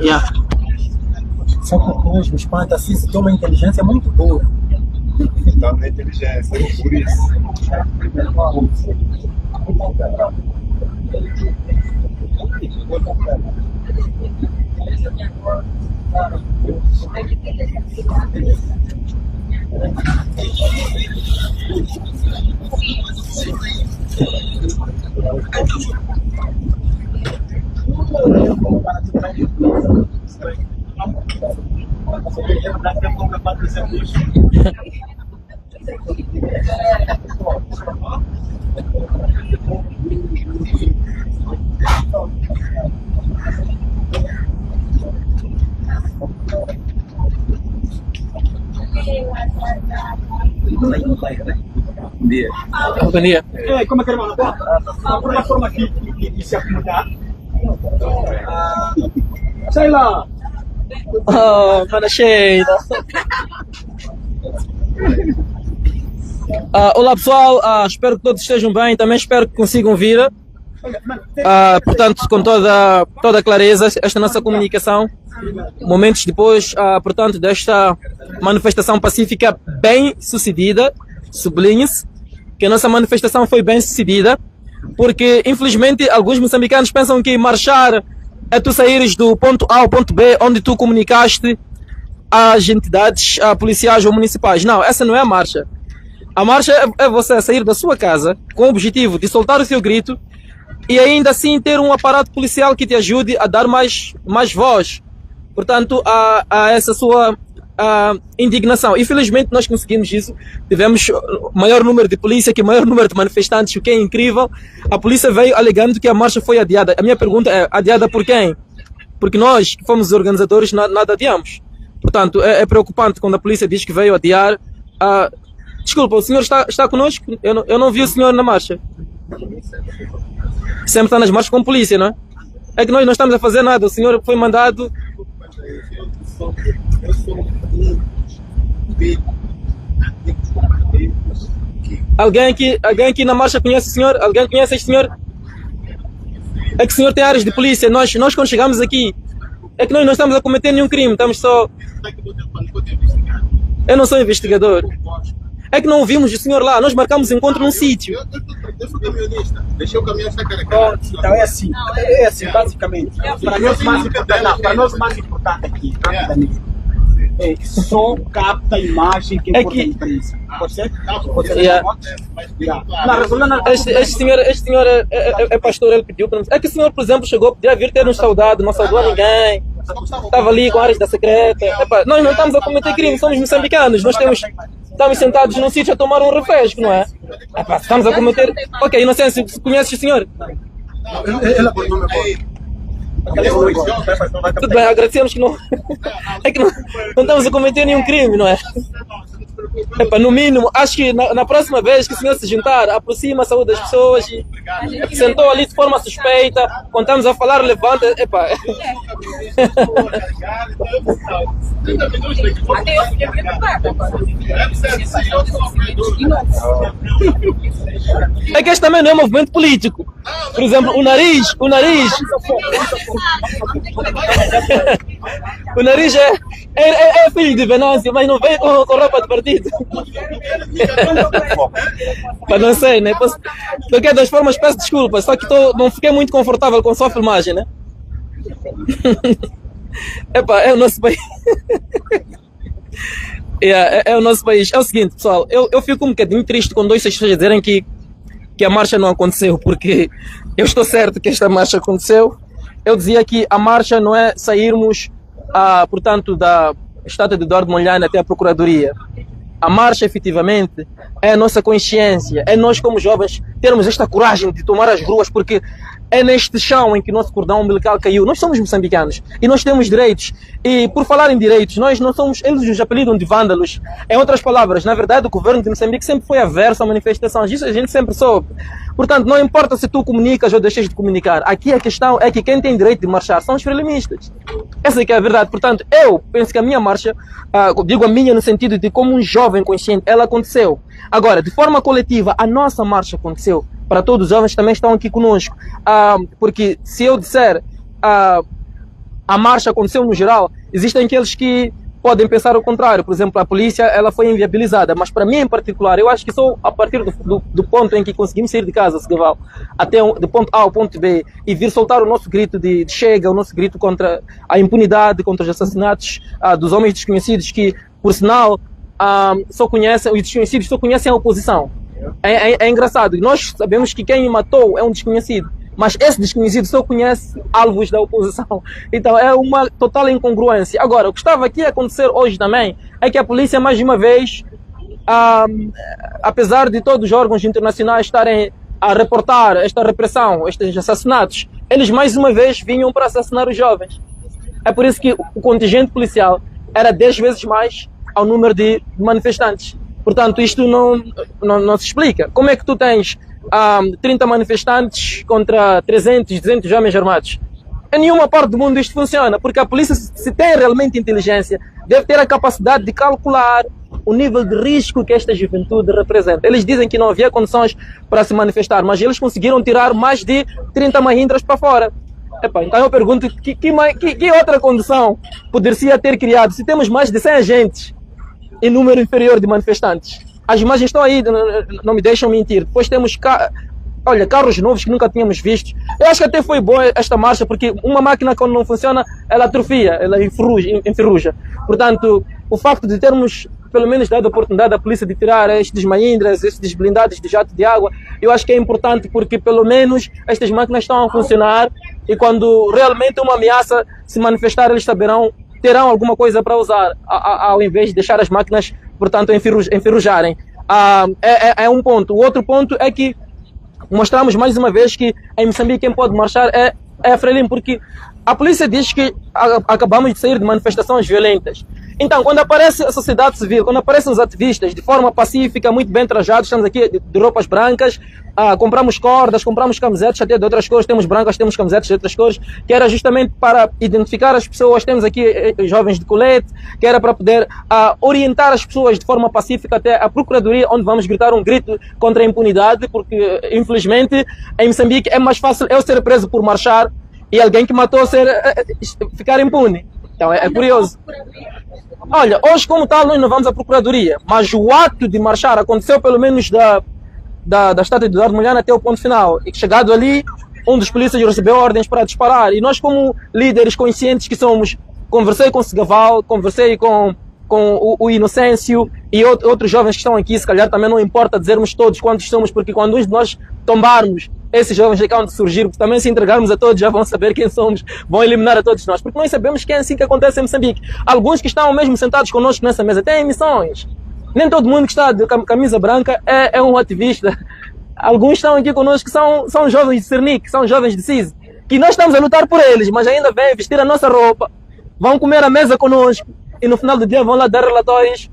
Yeah. Só que o mesmo espanta assim, se tem uma inteligência muito boa. Então, na inteligência, por isso. Bom dia. Bom dia. Como é que é, irmão? Por uma forma que se acomodar. Sei lá. Oh, mana cheia. Olá pessoal, espero que todos estejam bem, também espero que consigam vir. Portanto, com toda clareza, esta nossa comunicação, momentos depois, portanto, desta manifestação pacífica bem sucedida, sublinhe-se que a nossa manifestação foi bem sucedida, porque infelizmente alguns moçambicanos pensam que marchar é tu saíres do ponto A ao ponto B, onde tu comunicaste às entidades policiais ou municipais. Não, essa não é a marcha. A marcha é você sair da sua casa com o objetivo de soltar o seu grito e ainda assim ter um aparato policial que te ajude a dar mais voz, portanto, a essa sua indignação. Infelizmente nós conseguimos isso, tivemos maior número de polícia que maior número de manifestantes, o que é incrível. A polícia veio alegando que a marcha foi adiada. A minha pergunta é, adiada por quem? Porque nós, que fomos os organizadores, nada adiamos. Portanto, é preocupante quando a polícia diz que veio adiar. Desculpa, o senhor está conosco? Eu não vi o senhor na marcha. Sempre está nas marchas com polícia, não é? É que nós não estamos a fazer nada, o senhor foi mandado. Alguém aqui na marcha conhece o senhor? Alguém conhece este senhor? É que o senhor tem áreas de polícia, nós quando chegamos aqui, é que nós não estamos a cometer nenhum crime, estamos só... Eu não sou investigador. É que não ouvimos o senhor lá, nós marcamos encontro num sítio. Eu sou caminhonista, deixei o caminhão estar carregado. Então é assim, basicamente. Para nós o mais importante aqui, rapidamente, é que só capta a imagem que é importante para isso. Pode ser? Pode ser? Este senhor é pastor, ele pediu para... É que o senhor, por exemplo, chegou, podia vir ter nos saudado, não saudou a ninguém. Estava ali com áreas da secreta. Nós não estamos a cometer crime, somos moçambicanos, estamos sentados num sítio a tomar um refresco, não é? Estamos a cometer... Ok, inocência, conhece o senhor? Ele abordou meu corpo. Tudo bem, agradecemos que não... É que não estamos a cometer nenhum crime, não é? No mínimo, acho que na próxima vez que o senhor se juntar, aproxima a saúde das pessoas e sentou ali de forma suspeita, quando estamos a falar, levanta, É que este também não é movimento político. Por exemplo, o nariz o nariz é filho de Venâncio, mas não veio com roupa de partido. Mas não sei, né? De qualquer das formas, peço desculpa, só que não fiquei muito confortável com a sua filmagem, né? É o nosso país. É o nosso país. É o seguinte, pessoal, eu fico um bocadinho triste quando ouço as pessoas dizerem que a marcha não aconteceu, porque eu estou certo que esta marcha aconteceu. Eu dizia que a marcha não é sairmos, portanto, da estátua de Eduardo Mondlane até a Procuradoria. A marcha, efetivamente, é a nossa consciência, é nós como jovens termos esta coragem de tomar as ruas, porque é neste chão em que o nosso cordão umbilical caiu. Nós somos moçambicanos e nós temos direitos. E por falar em direitos, nós não somos, eles nos apelidam de vândalos. Em outras palavras, na verdade, o governo de Moçambique sempre foi averso a manifestações. Isso a gente sempre soube. Portanto, não importa se tu comunicas ou deixas de comunicar. Aqui a questão é que quem tem direito de marchar são os frelimistas. Essa é que é a verdade. Portanto, eu penso que a minha marcha, digo a minha no sentido de como um jovem consciente, ela aconteceu. Agora, de forma coletiva, a nossa marcha aconteceu. Para todos os jovens que também estão aqui conosco. Porque se eu disser a marcha aconteceu no geral. Existem aqueles que podem pensar o contrário. Por exemplo, a polícia ela foi inviabilizada, mas para mim em particular, eu acho que só a partir do ponto em que conseguimos sair de casa, Segaval, até do ponto A ao ponto B, e vir soltar o nosso grito de chega, o nosso grito contra a impunidade, contra os assassinatos dos homens desconhecidos, que, por sinal, só conhecem, os desconhecidos só conhecem a oposição. É engraçado, nós sabemos que quem matou é um desconhecido, mas esse desconhecido só conhece alvos da oposição. Então é uma total incongruência. Agora, o que estava aqui a acontecer hoje também é que a polícia, mais uma vez, apesar de todos os órgãos internacionais estarem a reportar esta repressão, estes assassinatos, eles mais uma vez vinham para assassinar os jovens. É por isso que o contingente policial era 10 vezes mais ao número de manifestantes. Portanto, isto não se explica. Como é que tu tens 30 manifestantes contra 300, 200 homens armados? Em nenhuma parte do mundo isto funciona, porque a polícia, se tem realmente inteligência, deve ter a capacidade de calcular o nível de risco que esta juventude representa. Eles dizem que não havia condições para se manifestar, mas eles conseguiram tirar mais de 30 mahindras para fora. Então eu pergunto, que outra condição poderia ter criado se temos mais de 100 agentes em número inferior de manifestantes? As imagens estão aí, não me deixam mentir. Depois temos carros novos que nunca tínhamos visto. Eu acho que até foi boa esta marcha, porque uma máquina quando não funciona, ela atrofia, ela enferruja. Portanto, o facto de termos pelo menos dado a oportunidade à polícia de tirar estes mahindras, estes blindados de jato de água, eu acho que é importante, porque pelo menos estas máquinas estão a funcionar, e quando realmente uma ameaça se manifestar, eles terão alguma coisa para usar, ao invés de deixar as máquinas, portanto, enferrujarem. É um ponto. O outro ponto é que mostramos mais uma vez que em Moçambique quem pode marchar é a Frelimo, porque a polícia diz que acabamos de sair de manifestações violentas. Então, quando aparece a sociedade civil, quando aparecem os ativistas de forma pacífica, muito bem trajados, estamos aqui de roupas brancas, compramos cordas, compramos camisetas até de outras cores, temos brancas, temos camisetas de outras cores, que era justamente para identificar as pessoas, temos aqui jovens de colete, que era para poder orientar as pessoas de forma pacífica até a Procuradoria, onde vamos gritar um grito contra a impunidade, porque infelizmente em Moçambique é mais fácil eu ser preso por marchar e alguém que matou ficar impune. Então é curioso. Olha, hoje como tal nós não vamos à Procuradoria, mas o ato de marchar aconteceu pelo menos da estátua de Eduardo Mondlane até o ponto final. E chegado ali, um dos polícias recebeu ordens para disparar. E nós, como líderes conscientes que somos, conversei com o Segaval, conversei com o Inocêncio e outros jovens que estão aqui, se calhar também não importa dizermos todos quantos somos, porque quando uns de nós tombarmos, esses jovens acabam de surgir, porque também se entregarmos a todos já vão saber quem somos, vão eliminar a todos nós, porque nós sabemos que é assim que acontece em Moçambique. Alguns que estão mesmo sentados connosco nessa mesa têm missões. Nem todo mundo que está de camisa branca é um ativista. Alguns estão aqui connosco que são jovens de Cernic, são jovens de CIS, que nós estamos a lutar por eles, mas ainda vêm vestir a nossa roupa, vão comer à mesa connosco e no final do dia vão lá dar relatórios,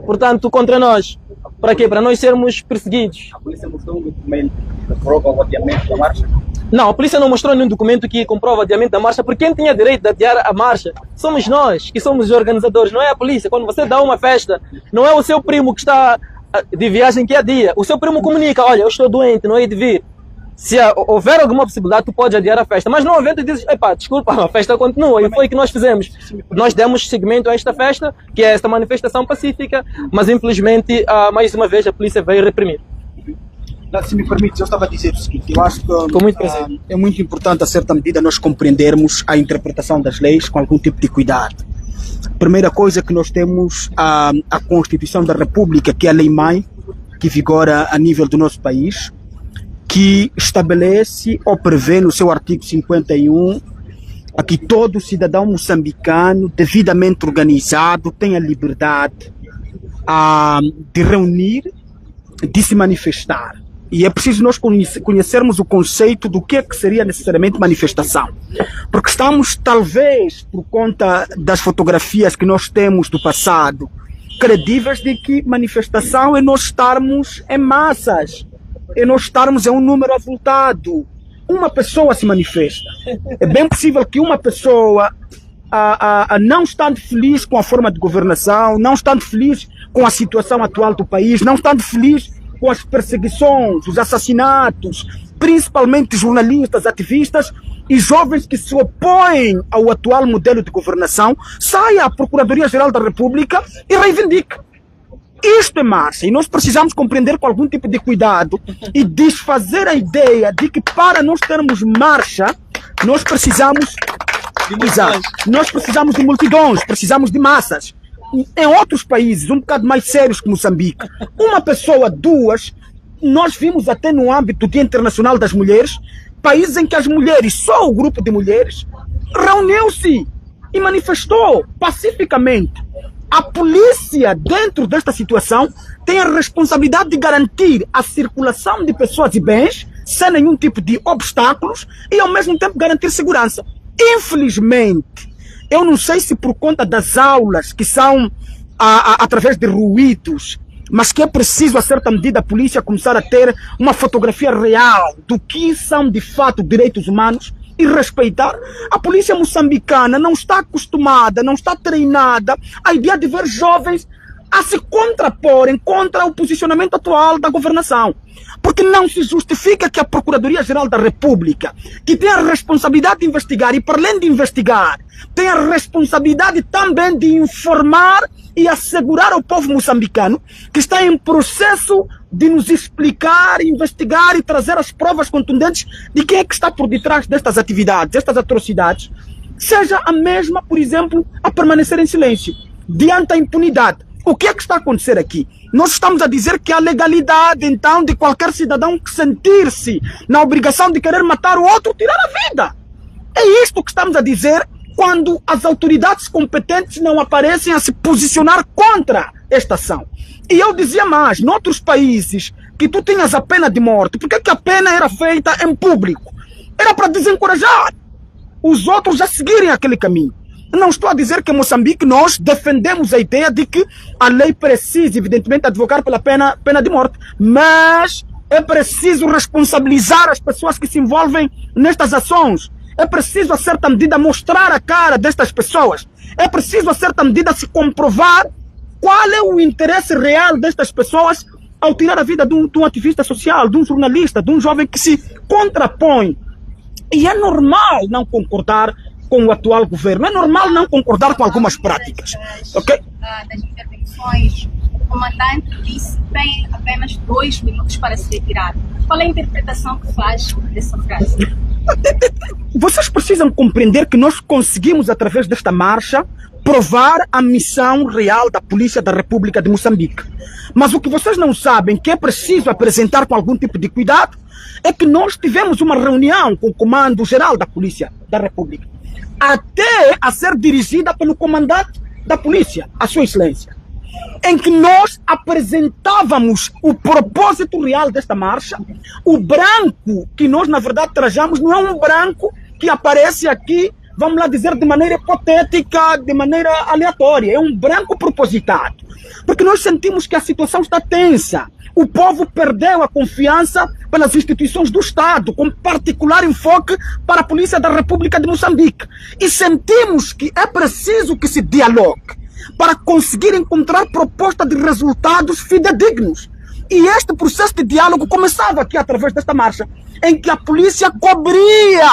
portanto, contra nós. Para quê? Para nós sermos perseguidos. A polícia mostrou um documento que prova o adiamento da marcha? Não, a polícia não mostrou nenhum documento que comprova o adiamento da marcha, porque quem tinha direito de adiar a marcha somos nós, que somos os organizadores, não é a polícia. Quando você dá uma festa, não é o seu primo que está de viagem que adia. O seu primo comunica, olha, eu estou doente, não hei de vir. Se houver alguma possibilidade, tu pode adiar a festa. Mas não havendo, tu dizes, epá, desculpa, a festa continua. E foi o que nós fizemos. Nós demos seguimento a esta festa, que é esta manifestação pacífica, mas infelizmente, mais uma vez, a polícia veio reprimir. Se me permite, eu estava a dizer o seguinte, eu acho que muito é muito importante, a certa medida, nós compreendermos a interpretação das leis com algum tipo de cuidado. Primeira coisa que nós temos a Constituição da República, que é a lei-mãe, que vigora a nível do nosso país, que estabelece ou prevê no seu artigo 51 a que todo cidadão moçambicano devidamente organizado tem a liberdade de reunir, de se manifestar. E é preciso nós conhecermos o conceito do que é que seria necessariamente manifestação. Porque estamos, talvez, por conta das fotografias que nós temos do passado, credíveis de que manifestação é nós estarmos em massas, é nós estarmos em um número avultado. Uma pessoa se manifesta. É bem possível que uma pessoa, não estando feliz com a forma de governação, não estando feliz com a situação atual do país, não estando feliz com as perseguições, os assassinatos, principalmente jornalistas, ativistas e jovens que se opõem ao atual modelo de governação, saia à Procuradoria-Geral da República e reivindique. Isto é marcha, e nós precisamos compreender com algum tipo de cuidado e desfazer a ideia de que para nós termos marcha, nós precisamos de multidões, precisamos de massas. Em outros países, um bocado mais sérios que Moçambique, uma pessoa, duas, nós vimos até no âmbito do Dia Internacional das Mulheres, países em que as mulheres, só o grupo de mulheres, reuniu-se e manifestou pacificamente. A polícia, dentro desta situação, tem a responsabilidade de garantir a circulação de pessoas e bens, sem nenhum tipo de obstáculos, e ao mesmo tempo garantir segurança. Infelizmente, eu não sei se por conta das aulas que são através de ruídos, mas que é preciso, a certa medida, a polícia começar a ter uma fotografia real do que são de fato direitos humanos e respeitar. A polícia moçambicana não está acostumada, não está treinada à ideia de ver jovens a se contraporem contra o posicionamento atual da governação. Porque não se justifica que a Procuradoria-Geral da República, que tem a responsabilidade de investigar e, para além de investigar, tem a responsabilidade também de informar e assegurar ao povo moçambicano que está em processo de nos explicar, investigar e trazer as provas contundentes de quem é que está por detrás destas atividades, destas atrocidades, seja a mesma, por exemplo, a permanecer em silêncio, diante da impunidade. O que é que está a acontecer aqui? Nós estamos a dizer que a legalidade, então, de qualquer cidadão que sentir-se na obrigação de querer matar o outro, tirar a vida. É isto que estamos a dizer quando as autoridades competentes não aparecem a se posicionar contra esta ação. E eu dizia mais, noutros países que tu tinhas a pena de morte, por que a pena era feita em público? Era para desencorajar os outros a seguirem aquele caminho. Não estou a dizer que em Moçambique nós defendemos a ideia de que a lei precisa, evidentemente, advogar pela pena de morte, mas é preciso responsabilizar as pessoas que se envolvem nestas ações. É preciso, a certa medida, mostrar a cara destas pessoas. É preciso, a certa medida, se comprovar qual é o interesse real destas pessoas ao tirar a vida de um ativista social, de um jornalista, de um jovem que se contrapõe. E é normal não concordar com o atual governo, é normal não concordar com algumas práticas. Ok? Das intervenções, o comandante disse que tem apenas 2 minutos para se retirar. Qual é a interpretação que faz dessa frase? Vocês precisam compreender que nós conseguimos, através desta marcha, provar a missão real da Polícia da República de Moçambique. Mas o que vocês não sabem, que é preciso apresentar com algum tipo de cuidado, é que nós tivemos uma reunião com o Comando-Geral da Polícia da República, até a ser dirigida pelo comandante da polícia, a Sua Excelência, em que nós apresentávamos o propósito real desta marcha. O branco que nós, na verdade, trajamos não é um branco que aparece aqui, vamos lá dizer, de maneira hipotética, de maneira aleatória. É um branco propositado. Porque nós sentimos que a situação está tensa. O povo perdeu a confiança pelas instituições do Estado, com particular enfoque para a Polícia da República de Moçambique. E sentimos que é preciso que se dialogue para conseguir encontrar proposta de resultados fidedignos. E este processo de diálogo começava aqui através desta marcha, em que a polícia cobria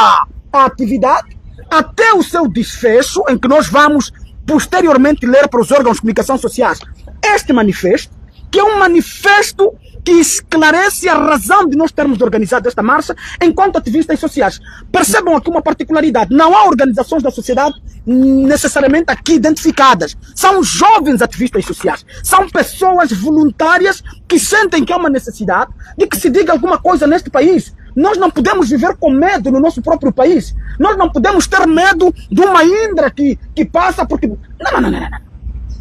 a atividade até o seu desfecho, em que nós vamos posteriormente ler para os órgãos de comunicação sociais este manifesto, que é um manifesto que esclarece a razão de nós termos organizado esta marcha enquanto ativistas sociais. Percebam aqui uma particularidade: não há organizações da sociedade necessariamente aqui identificadas. São jovens ativistas sociais. São pessoas voluntárias que sentem que há uma necessidade de que se diga alguma coisa neste país. Nós não podemos viver com medo no nosso próprio país. Nós não podemos ter medo de uma Indra que passa porque... Não.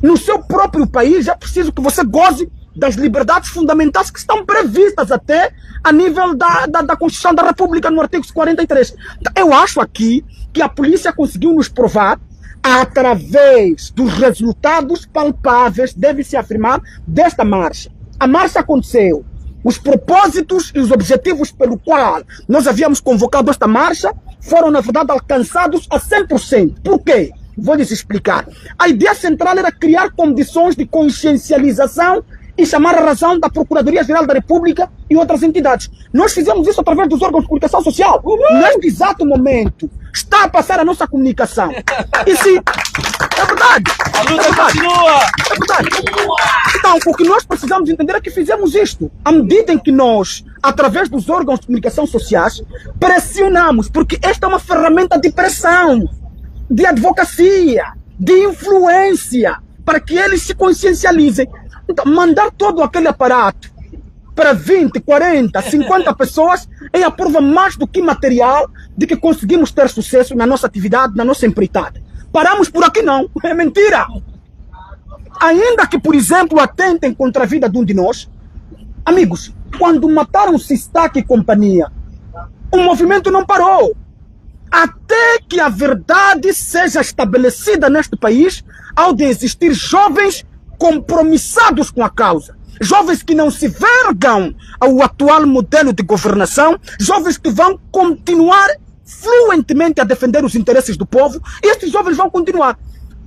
No seu próprio país é preciso que você goze das liberdades fundamentais que estão previstas até a nível da Constituição da República, no artigo 43. Eu acho aqui que a polícia conseguiu nos provar, através dos resultados palpáveis, deve-se afirmar, desta marcha. A marcha aconteceu. Os propósitos e os objetivos pelo qual nós havíamos convocado esta marcha foram, na verdade, alcançados a 100%. Por quê? Vou lhes explicar. A ideia central era criar condições de consciencialização e chamar a razão da Procuradoria-Geral da República e outras entidades. Nós fizemos isso através dos órgãos de comunicação social. Neste exato momento, está a passar a nossa comunicação. E se... É verdade. A luta continua. É verdade. Então, o que nós precisamos entender é que fizemos isto. À medida em que nós, através dos órgãos de comunicação sociais, pressionamos, porque esta é uma ferramenta de pressão, de advocacia, de influência, para que eles se consciencializem. Então, mandar todo aquele aparato para 20, 40, 50 pessoas é a prova mais do que material de que conseguimos ter sucesso na nossa atividade, na nossa empreitada. Paramos por aqui não, é mentira. Ainda que, por exemplo, atentem contra a vida de um de nós, amigos, quando mataram Sistac e companhia, o movimento não parou. Até que a verdade seja estabelecida neste país, ao de existir jovens compromissados com a causa. Jovens que não se vergam ao atual modelo de governação, jovens que vão continuar fluentemente a defender os interesses do povo, e estes jovens vão continuar.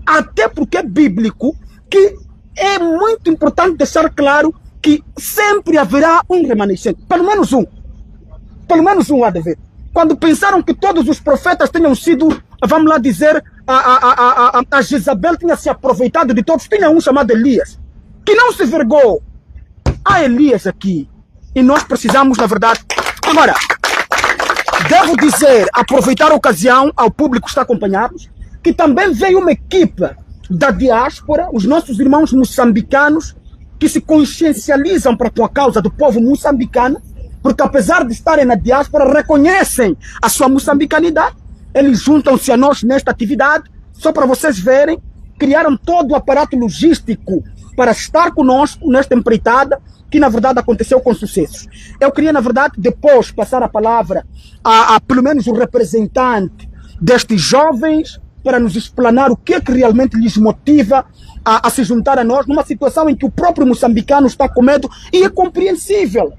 Até porque é bíblico que é muito importante deixar claro que sempre haverá um remanescente. Pelo menos um. Pelo menos um há de haver. Quando pensaram que todos os profetas tenham sido, vamos lá dizer, a Jezabel tinha se aproveitado de todos, tinha um chamado Elias, que não se vergou. Há Elias aqui. E nós precisamos, na verdade... Agora, devo dizer, aproveitar a ocasião, ao público que está a acompanhar-nos, que também veio uma equipe da diáspora, os nossos irmãos moçambicanos, que se consciencializam para com a causa do povo moçambicano, porque apesar de estarem na diáspora, reconhecem a sua moçambicanidade. Eles juntam-se a nós nesta atividade, só para vocês verem, criaram todo o aparato logístico para estar conosco nesta empreitada, que na verdade aconteceu com sucesso. Eu queria, na verdade, depois passar a palavra a pelo menos o representante destes jovens, para nos explanar o que é que realmente lhes motiva a se juntar a nós, numa situação em que o próprio moçambicano está com medo, e é compreensível.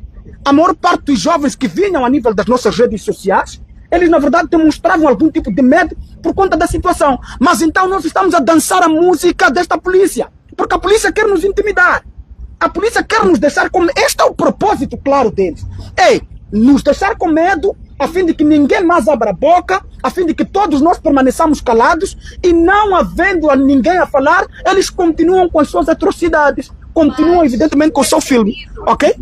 A maior parte dos jovens que vinham a nível das nossas redes sociais, eles na verdade demonstravam algum tipo de medo por conta da situação. Mas então nós estamos a dançar a música desta polícia, porque a polícia quer nos intimidar. A polícia quer nos deixar com medo. Este é o propósito claro deles. É nos deixar com medo, a fim de que ninguém mais abra a boca, a fim de que todos nós permaneçamos calados, e não havendo a ninguém a falar, eles continuam com as suas atrocidades. Continuam, evidentemente, com o seu filme, ok?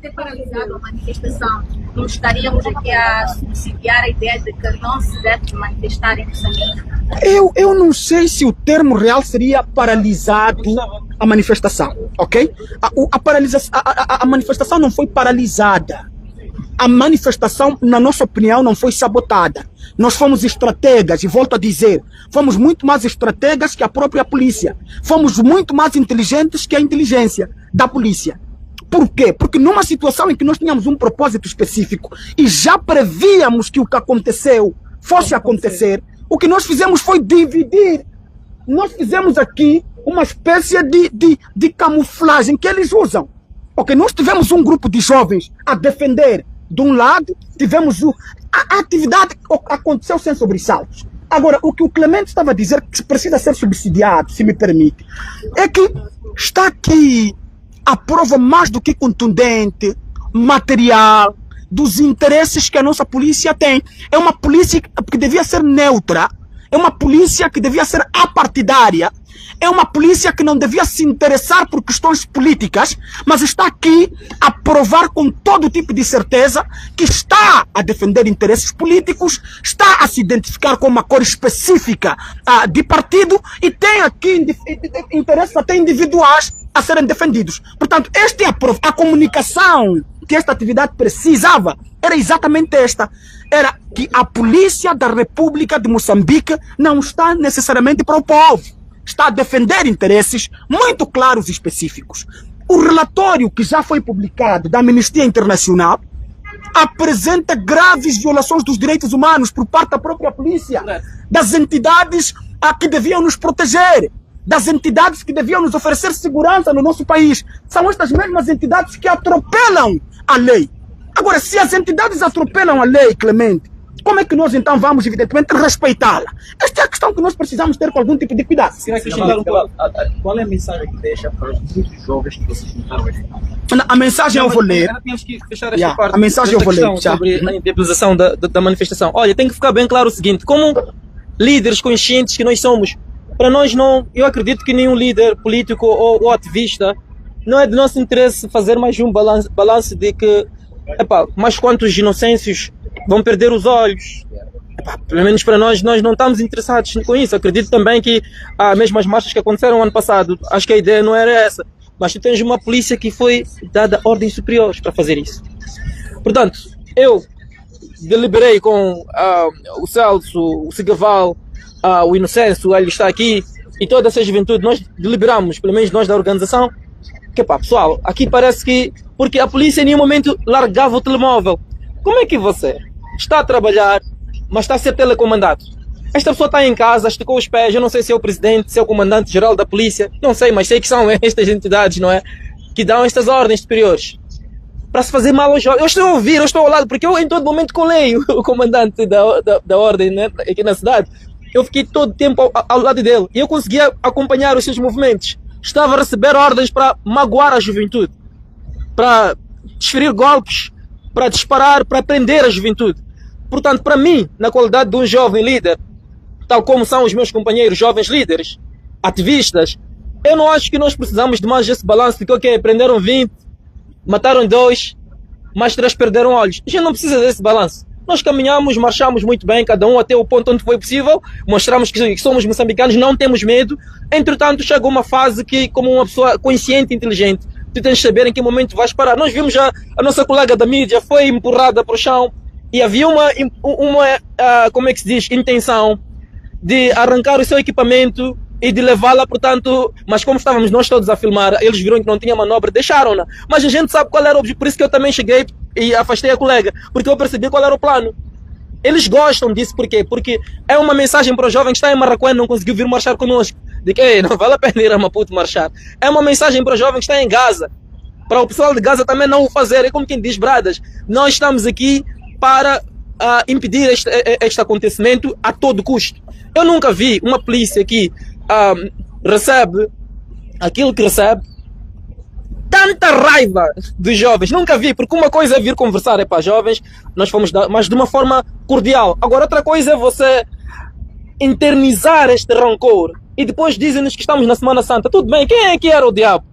Ter paralisado a manifestação, não estaríamos aqui a subsidiar a ideia de que não se deve manifestar em Moçambique? Eu não sei se o termo real seria paralisado a manifestação, ok? A manifestação não foi paralisada. A manifestação, na nossa opinião, não foi sabotada. Nós fomos estrategas, e volto a dizer, fomos muito mais estrategas que a própria polícia. Fomos muito mais inteligentes que a inteligência da polícia. Por quê? Porque numa situação em que nós tínhamos um propósito específico e já prevíamos que o que aconteceu fosse acontecer, o que nós fizemos foi dividir. Nós fizemos aqui uma espécie de camuflagem que eles usam. Ok, nós tivemos um grupo de jovens a defender de um lado, tivemos a atividade aconteceu sem sobressaltos. Agora, o que o Clemente estava a dizer, que precisa ser subsidiado, se me permite, é que está aqui a prova mais do que contundente, material, dos interesses que a nossa polícia tem. É uma polícia que devia ser neutra, é uma polícia que devia ser apartidária, é uma polícia que não devia se interessar por questões políticas, mas está aqui a provar com todo tipo de certeza que está a defender interesses políticos, está a se identificar com uma cor específica de partido, e tem aqui interesses até individuais a serem defendidos. Portanto, esta é a prova. A comunicação que esta atividade precisava era exatamente esta. Era que a polícia da República de Moçambique não está necessariamente para o povo. Está a defender interesses muito claros e específicos. O relatório que já foi publicado da Amnistia Internacional apresenta graves violações dos direitos humanos por parte da própria polícia, das entidades que deviam nos proteger, das entidades que deviam nos oferecer segurança no nosso país. São estas mesmas entidades que atropelam a lei. Agora, se as entidades atropelam a lei, Clemente, Como é que nós então vamos, evidentemente, respeitá-la? Esta é a questão que nós precisamos ter com algum tipo de cuidado. Qual é a mensagem que deixa para os muitos jovens que vocês notaram aqui? A mensagem eu vou ler. Temos que fechar esta parte. A mensagem eu vou ler. Sobre a inviabilização da manifestação. Olha, tem que ficar bem claro o seguinte: como líderes conscientes que nós somos, para nós não, eu acredito que nenhum líder político ou ativista, não é de nosso interesse fazer mais um balanço de que, mais quantos inocêncios vão perder os olhos. Pelo menos para nós não estamos interessados com isso. Acredito também que mesmo as marchas que aconteceram ano passado, acho que a ideia não era essa. Mas tu tens uma polícia que foi dada ordens superiores para fazer isso. Portanto, eu deliberei com o Celso, o Cigaval, o Inocêncio, ele está aqui, e toda essa juventude, nós deliberamos, pelo menos nós da organização, que pessoal, aqui parece que, porque a polícia em nenhum momento largava o telemóvel. Como é que você está a trabalhar, mas está a ser telecomandado? Esta pessoa está em casa, esticou os pés, eu não sei se é o presidente, se é o comandante-geral da polícia, não sei, mas sei que são estas entidades, não é? Que dão estas ordens superiores para se fazer mal aos jovens. Eu estou a ouvir, eu estou ao lado, porque eu em todo momento colei o comandante da ordem, né, aqui na cidade. Eu fiquei todo o tempo ao lado dele e eu conseguia acompanhar os seus movimentos. Estava a receber ordens para magoar a juventude, para desferir golpes, para disparar, para prender a juventude. Portanto, para mim, na qualidade de um jovem líder, tal como são os meus companheiros jovens líderes, ativistas, eu não acho que nós precisamos de mais esse balanço de que, ok, prenderam 20, mataram 2, mas 3 perderam olhos. A gente não precisa desse balanço. Nós caminhamos, marchamos muito bem, cada um até o ponto onde foi possível, mostramos que somos moçambicanos, não temos medo. Entretanto, chega uma fase que, como uma pessoa consciente e inteligente, tu tens de saber em que momento vais parar. Nós vimos já a nossa colega da mídia foi empurrada para o chão e havia uma como é que se diz, intenção de arrancar o seu equipamento e de levá-la, portanto, mas como estávamos nós todos a filmar, eles viram que não tinha manobra, deixaram-na. Mas a gente sabe qual era o objetivo, por isso que eu também cheguei e afastei a colega, porque eu percebi qual era o plano. Eles gostam disso, por quê? Porque é uma mensagem para o jovem que está em Marraquém e não conseguiu vir marchar connosco, de que não vale a pena ir a Maputo marchar. É uma mensagem para o jovem que está em Gaza, para o pessoal de Gaza também não o fazer. É como quem diz, bradas, nós estamos aqui para impedir este acontecimento a todo custo. Eu nunca vi uma polícia que recebe aquilo que recebe, tanta raiva dos jovens. Nunca vi, porque uma coisa é vir conversar para jovens, nós fomos dar, mas de uma forma cordial. Agora outra coisa é você internizar este rancor e depois dizem-nos que estamos na Semana Santa. Tudo bem, quem é que era o diabo?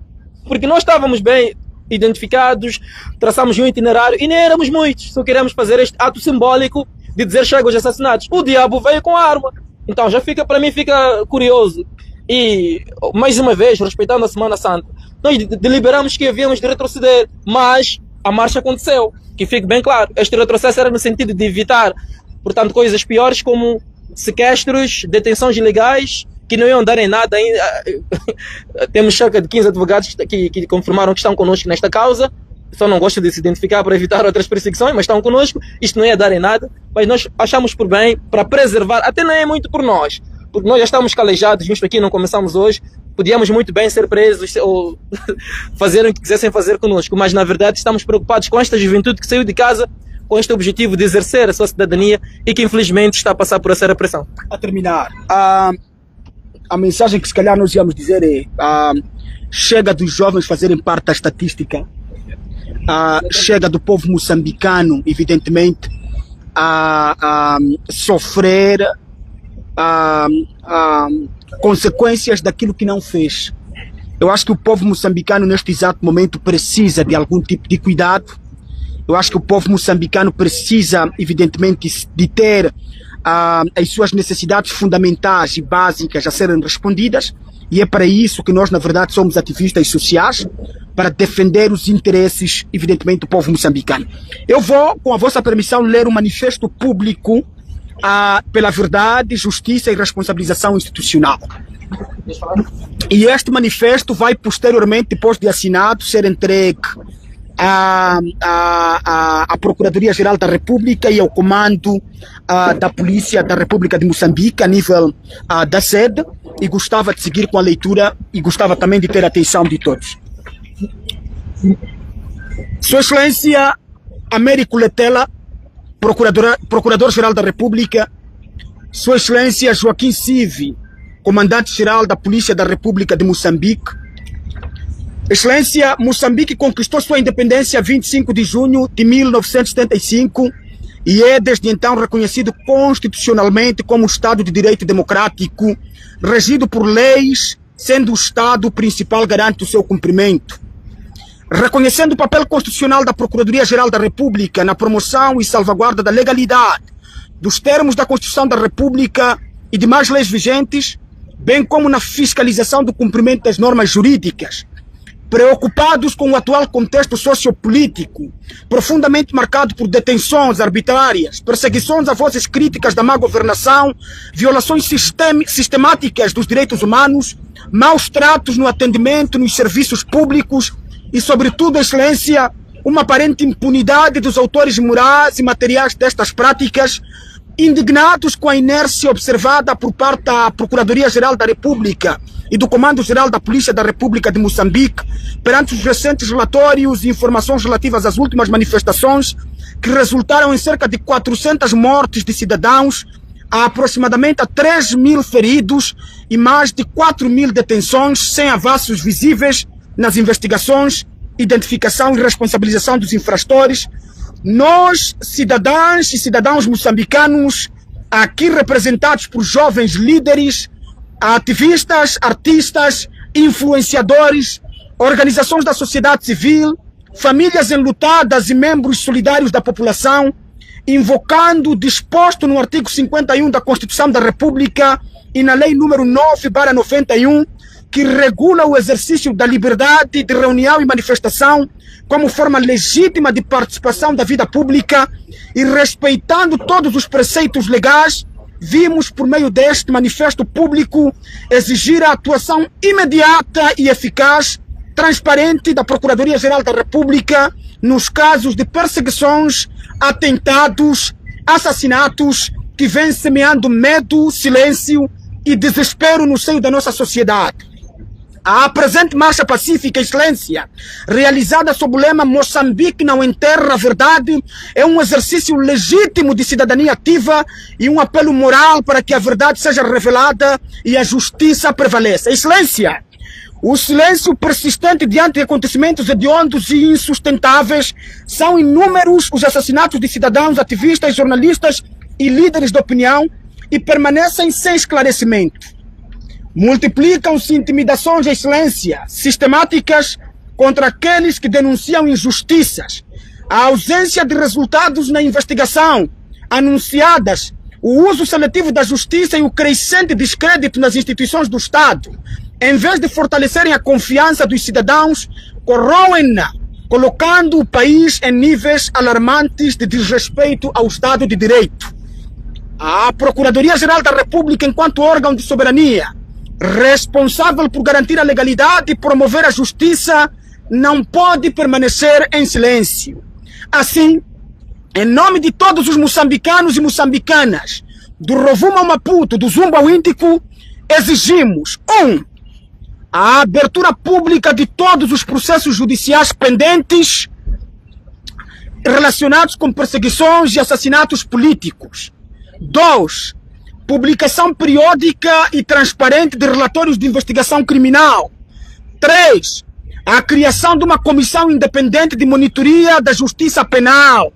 Porque nós estávamos bem identificados, traçamos um itinerário e nem éramos muitos. Só queremos fazer este ato simbólico de dizer chega aos assassinatos. O diabo veio com a arma. Então já fica, para mim fica curioso. E mais uma vez, respeitando a Semana Santa, nós deliberamos que havíamos de retroceder, mas a marcha aconteceu. Que fique bem claro, este retrocesso era no sentido de evitar, portanto, coisas piores como sequestros, detenções ilegais, que não iam dar em nada. Temos cerca de 15 advogados que confirmaram que estão connosco nesta causa. Só não gosto de se identificar para evitar outras perseguições, mas estão connosco. Isto não ia dar em nada, mas nós achamos por bem, para preservar, até não é muito por nós, porque nós já estamos calejados, visto aqui, não começamos hoje, podíamos muito bem ser presos ou fazer o que quisessem fazer connosco, mas na verdade estamos preocupados com esta juventude que saiu de casa com este objetivo de exercer a sua cidadania e que infelizmente está a passar por essa repressão. A terminar, a mensagem que se calhar nós íamos dizer é chega dos jovens fazerem parte da estatística, chega do povo moçambicano, evidentemente, a sofrer consequências daquilo que não fez. Eu acho que o povo moçambicano neste exato momento precisa de algum tipo de cuidado. Eu acho que o povo moçambicano precisa, evidentemente, de ter as suas necessidades fundamentais e básicas a serem respondidas, e é para isso que nós, na verdade, somos ativistas sociais, para defender os interesses, evidentemente, do povo moçambicano. Eu vou, com a vossa permissão, ler um manifesto público pela verdade, justiça e responsabilização institucional. E este manifesto vai posteriormente, depois de assinado, ser entregue à Procuradoria-Geral da República e ao Comando da Polícia da República de Moçambique, a nível da sede, e gostava de seguir com a leitura e gostava também de ter a atenção de todos. Sua Excelência Américo Letela, Procurador-Geral da República, Sua Excelência Joaquim Sive, Comandante-Geral da Polícia da República de Moçambique. Excelência, Moçambique conquistou sua independência 25 de junho de 1975 e é desde então reconhecido constitucionalmente como Estado de Direito Democrático, regido por leis, sendo o Estado o principal garante do seu cumprimento. Reconhecendo o papel constitucional da Procuradoria-Geral da República na promoção e salvaguarda da legalidade dos termos da Constituição da República e demais leis vigentes, bem como na fiscalização do cumprimento das normas jurídicas, preocupados com o atual contexto sociopolítico, profundamente marcado por detenções arbitrárias, perseguições a vozes críticas da má governação, violações sistemáticas dos direitos humanos, maus tratos no atendimento nos serviços públicos e, sobretudo, Excelência, uma aparente impunidade dos autores morais e materiais destas práticas, indignados com a inércia observada por parte da Procuradoria-Geral da República e do Comando-Geral da Polícia da República de Moçambique perante os recentes relatórios e informações relativas às últimas manifestações que resultaram em cerca de 400 mortes de cidadãos, há aproximadamente 3.000 feridos e mais de 4.000 detenções sem avanços visíveis nas investigações, identificação e responsabilização dos infratores. Nós, cidadãs e cidadãos moçambicanos, aqui representados por jovens líderes, ativistas, artistas, influenciadores, organizações da sociedade civil, famílias enlutadas e membros solidários da população, invocando o disposto no artigo 51 da Constituição da República e na Lei número 9/91, que regula o exercício da liberdade de reunião e manifestação como forma legítima de participação da vida pública e respeitando todos os preceitos legais, vimos, por meio deste manifesto público, exigir a atuação imediata e eficaz, transparente da Procuradoria-Geral da República nos casos de perseguições, atentados, assassinatos que vêm semeando medo, silêncio e desespero no seio da nossa sociedade. A presente marcha pacífica, Excelência, realizada sob o lema Moçambique não enterra a verdade, é um exercício legítimo de cidadania ativa e um apelo moral para que a verdade seja revelada e a justiça prevaleça. Excelência, o silêncio persistente diante de acontecimentos hediondos e insustentáveis são inúmeros os assassinatos de cidadãos, ativistas, jornalistas e líderes de opinião e permanecem sem esclarecimento. Multiplicam-se intimidações, Excelência, sistemáticas contra aqueles que denunciam injustiças, a ausência de resultados na investigação anunciadas, o uso seletivo da justiça e o crescente descrédito nas instituições do Estado, em vez de fortalecerem a confiança dos cidadãos, corroem-na, colocando o país em níveis alarmantes de desrespeito ao Estado de Direito. A Procuradoria-Geral da República, enquanto órgão de soberania, responsável por garantir a legalidade e promover a justiça, não pode permanecer em silêncio. Assim, em nome de todos os moçambicanos e moçambicanas, do Rovuma ao Maputo, do Zumba ao Índico, exigimos: 1. A abertura pública de todos os processos judiciais pendentes relacionados com perseguições e assassinatos políticos. 2. Publicação periódica e transparente de relatórios de investigação criminal. 3. A criação de uma comissão independente de monitoria da justiça penal.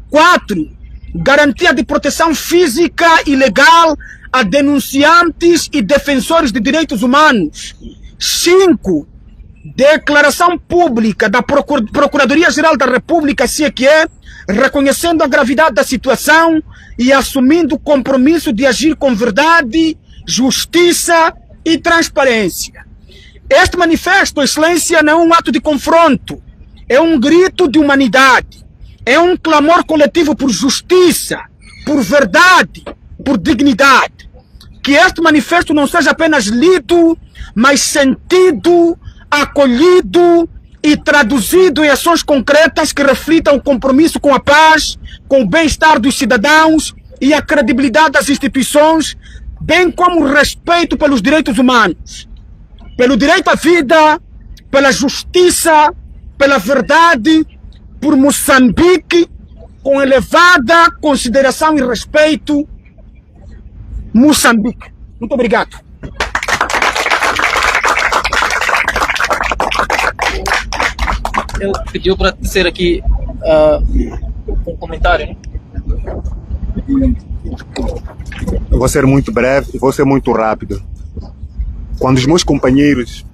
4. Garantia de proteção física e legal a denunciantes e defensores de direitos humanos. 5. Declaração pública da Procuradoria-Geral da República, se é que é, reconhecendo a gravidade da situação e assumindo o compromisso de agir com verdade, justiça e transparência. Este manifesto, Excelência, não é um ato de confronto, é um grito de humanidade, é um clamor coletivo por justiça, por verdade, por dignidade. Que este manifesto não seja apenas lido, mas sentido, acolhido e traduzido em ações concretas que reflitam o compromisso com a paz, com o bem-estar dos cidadãos e a credibilidade das instituições, bem como o respeito pelos direitos humanos, pelo direito à vida, pela justiça, pela verdade, por Moçambique, com elevada consideração e respeito, Moçambique. Muito obrigado. Ele pediu para tecer aqui um comentário, né? Eu vou ser muito breve e vou ser muito rápido. Quando os meus companheiros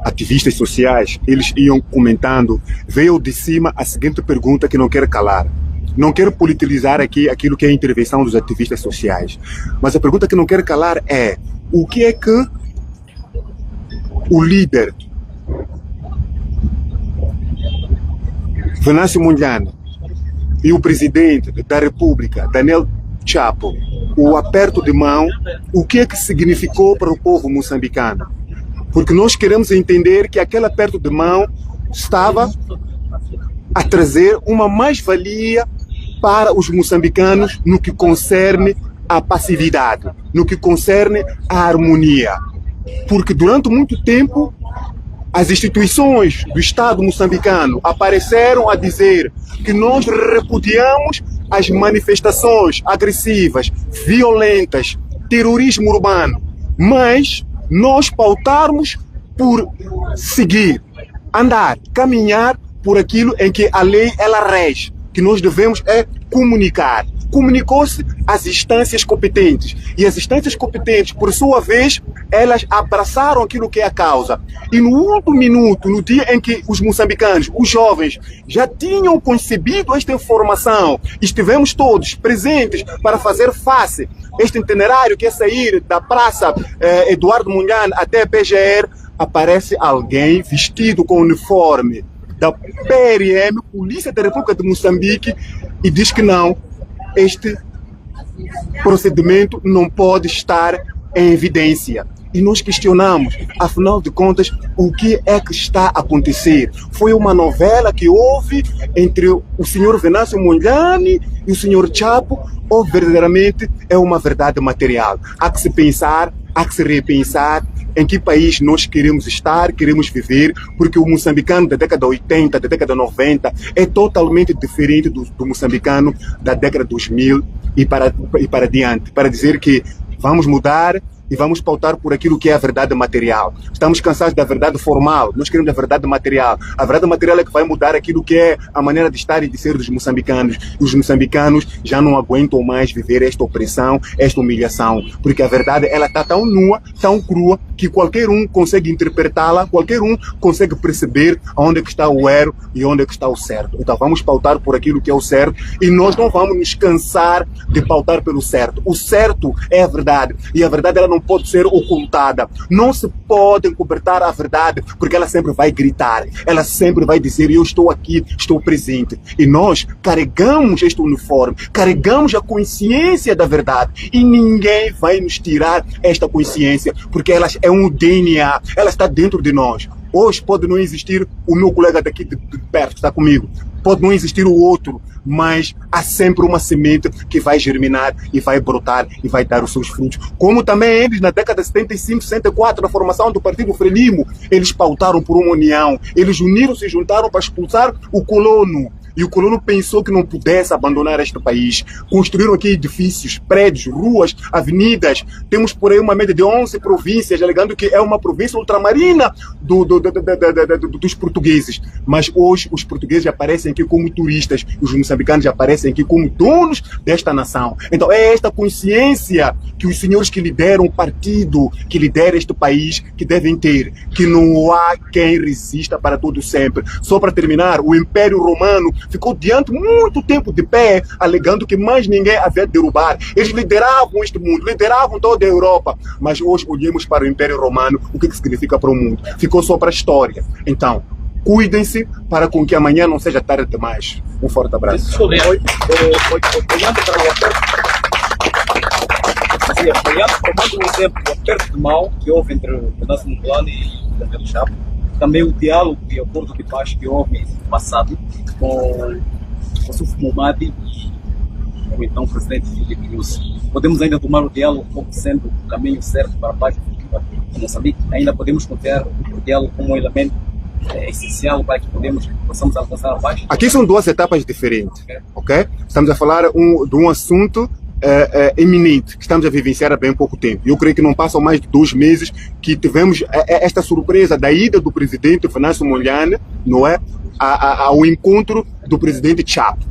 ativistas sociais, eles iam comentando, veio de cima a seguinte pergunta que não quero calar. Não quero politizar aqui aquilo que é a intervenção dos ativistas sociais. Mas a pergunta que não quero calar é: o que é que o líder Venâncio Mondlane e o presidente da República, Daniel Chapo, o aperto de mão, o que é que significou para o povo moçambicano? Porque nós queremos entender que aquele aperto de mão estava a trazer uma mais-valia para os moçambicanos no que concerne a passividade, no que concerne a harmonia. Porque durante muito tempo as instituições do Estado moçambicano apareceram a dizer que nós repudiamos as manifestações agressivas, violentas, terrorismo urbano, mas nós pautarmos por seguir, andar, caminhar por aquilo em que a lei ela rege, que nós devemos é comunicar. Comunicou-se às instâncias competentes e as instâncias competentes, por sua vez, elas abraçaram aquilo que é a causa. E no último minuto, no dia em que os moçambicanos, os jovens, já tinham concebido esta informação, estivemos todos presentes para fazer face a este itinerário que é sair da Praça Eduardo Mondlane até a PGR, aparece alguém vestido com o uniforme da PRM, Polícia da República de Moçambique, e diz que não, este procedimento não pode estar em evidência. E nós questionamos, afinal de contas, o que é que está a acontecer? Foi uma novela que houve entre o senhor Venâncio Mondlane e o senhor Chapo, ou verdadeiramente é uma verdade material? Há que se pensar, há que se repensar em que país nós queremos estar, queremos viver, porque o moçambicano da década 80, da década 90 é totalmente diferente do moçambicano da década 2000 e para diante, para dizer que vamos mudar e vamos pautar por aquilo que é a verdade material. Estamos cansados da verdade formal, nós queremos a verdade material. A verdade material é que vai mudar aquilo que é a maneira de estar e de ser dos moçambicanos. E os moçambicanos já não aguentam mais viver esta opressão, esta humilhação, porque a verdade ela está tão nua, tão crua, que qualquer um consegue interpretá-la, qualquer um consegue perceber onde é que está o erro e onde é que está o certo. Então vamos pautar por aquilo que é o certo e nós não vamos nos cansar de pautar pelo certo. O certo é a verdade e a verdade ela não pode ser ocultada. Não se pode encobertar a verdade, porque ela sempre vai gritar, ela sempre vai dizer: eu estou aqui, estou presente. E nós carregamos este uniforme, carregamos a consciência da verdade e ninguém vai nos tirar esta consciência, porque ela é um DNA, ela está dentro de nós. Hoje pode não existir o meu colega daqui de perto, está comigo. Pode não existir o outro, mas há sempre uma semente que vai germinar e vai brotar e vai dar os seus frutos. Como também eles, na década de 75, 64, na formação do Partido Frelimo, eles pautaram por uma união. Eles uniram-se e juntaram para expulsar o colono. E o colono pensou que não pudesse abandonar este país. Construíram aqui edifícios, prédios, ruas, avenidas. Temos por aí uma média de 11 províncias, alegando que é uma província ultramarina dos portugueses. Mas hoje os portugueses aparecem aqui como turistas, os moçambicanos aparecem aqui como donos desta nação. Então é esta consciência que os senhores que lideram o partido, que lidera este país, que devem ter, que não há quem resista para todo sempre. Só para terminar, o Império Romano ficou diante muito tempo de pé, alegando que mais ninguém havia de derrubar. Eles lideravam este mundo, lideravam toda a Europa, mas hoje olhamos para o Império Romano, o que significa para o mundo? Ficou só para a história. Então, cuidem-se para com que amanhã não seja tarde demais. Um forte abraço. Olhando para o aperto, tomando um exemplo do aperto de mão que houve entre o Venâncio Mondlane e o Daniel Chapo, também o diálogo e acordo de paz que houve no passado com o Suf Momadi e o então presidente Filipe Nyusi. Podemos ainda tomar o diálogo como sendo o caminho certo para a paz futura em Moçambique. Ainda podemos considerar o diálogo como um elemento é essencial para que possamos alcançar a paz? Aqui são duas etapas diferentes, ok? Estamos a falar de um assunto eminente, que estamos a vivenciar há bem pouco tempo. Eu creio que não passam mais de 2 meses que tivemos esta surpresa da ida do presidente Venâncio Mondlane, não é? Ao encontro do presidente Chapo,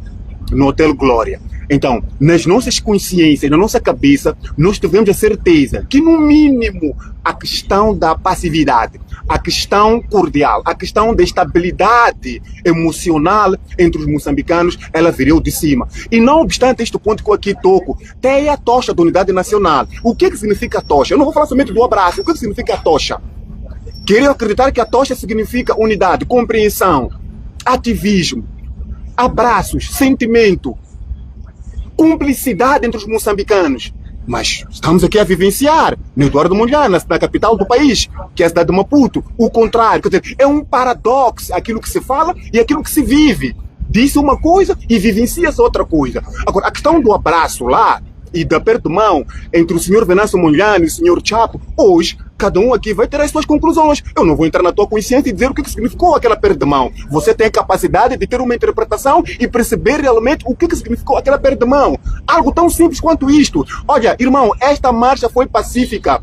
no Hotel Glória. Então, nas nossas consciências, na nossa cabeça, nós tivemos a certeza que, no mínimo, a questão da passividade, a questão cordial, a questão da estabilidade emocional entre os moçambicanos, ela viria de cima. E não obstante este ponto que eu aqui toco, tem a tocha da unidade nacional. O que significa a tocha? Eu não vou falar somente do abraço. O que significa a tocha? Quero acreditar que a tocha significa unidade, compreensão, ativismo, abraços, sentimento, cumplicidade entre os moçambicanos. Mas estamos aqui a vivenciar no Eduardo Mondlane, na capital do país, que é a cidade de Maputo, o contrário. Quer dizer, é um paradoxo aquilo que se fala e aquilo que se vive. Diz uma coisa e vivencia-se outra coisa. Agora, a questão do abraço lá e da aperto de mão entre o senhor Venâncio Mondlane e o senhor Chapo, hoje, cada um aqui vai ter as suas conclusões. Eu não vou entrar na tua consciência e dizer o que significou aquela aperto de mão. Você tem a capacidade de ter uma interpretação e perceber realmente o que significou aquela aperto de mão. Algo tão simples quanto isto. Olha, irmão, esta marcha foi pacífica.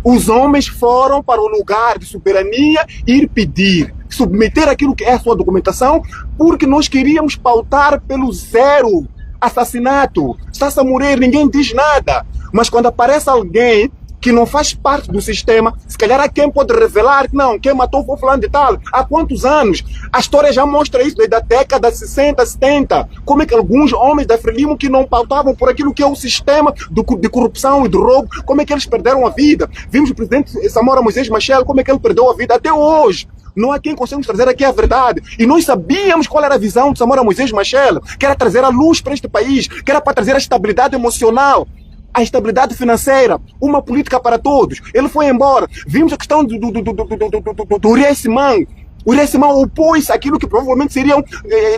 Os homens foram para o lugar de soberania ir pedir, submeter aquilo que é a sua documentação, porque nós queríamos pautar pelo zero. Assassinato, está-se a morrer, ninguém diz nada. Mas quando aparece alguém que não faz parte do sistema, se calhar há quem pode revelar que não, quem matou foi fulano de tal. Há quantos anos? A história já mostra isso desde a década de 60, 70. Como é que alguns homens da Frelimo que não pautavam por aquilo que é o sistema de corrupção e de roubo, como é que eles perderam a vida? Vimos o presidente Samora Moisés Machel, como é que ele perdeu a vida até hoje. Não há quem consiga nos trazer aqui a verdade. E nós sabíamos qual era a visão de Samora Moisés Machel, que era trazer a luz para este país, que era para trazer a estabilidade emocional, a estabilidade financeira, uma política para todos. Ele foi embora. Vimos a questão do Urié-Simão. O Urié-Simão opôs-se àquilo que provavelmente seriam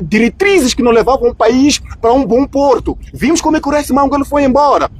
diretrizes que não levavam o país para um bom porto. Vimos como é que o Urié-Simão foi embora.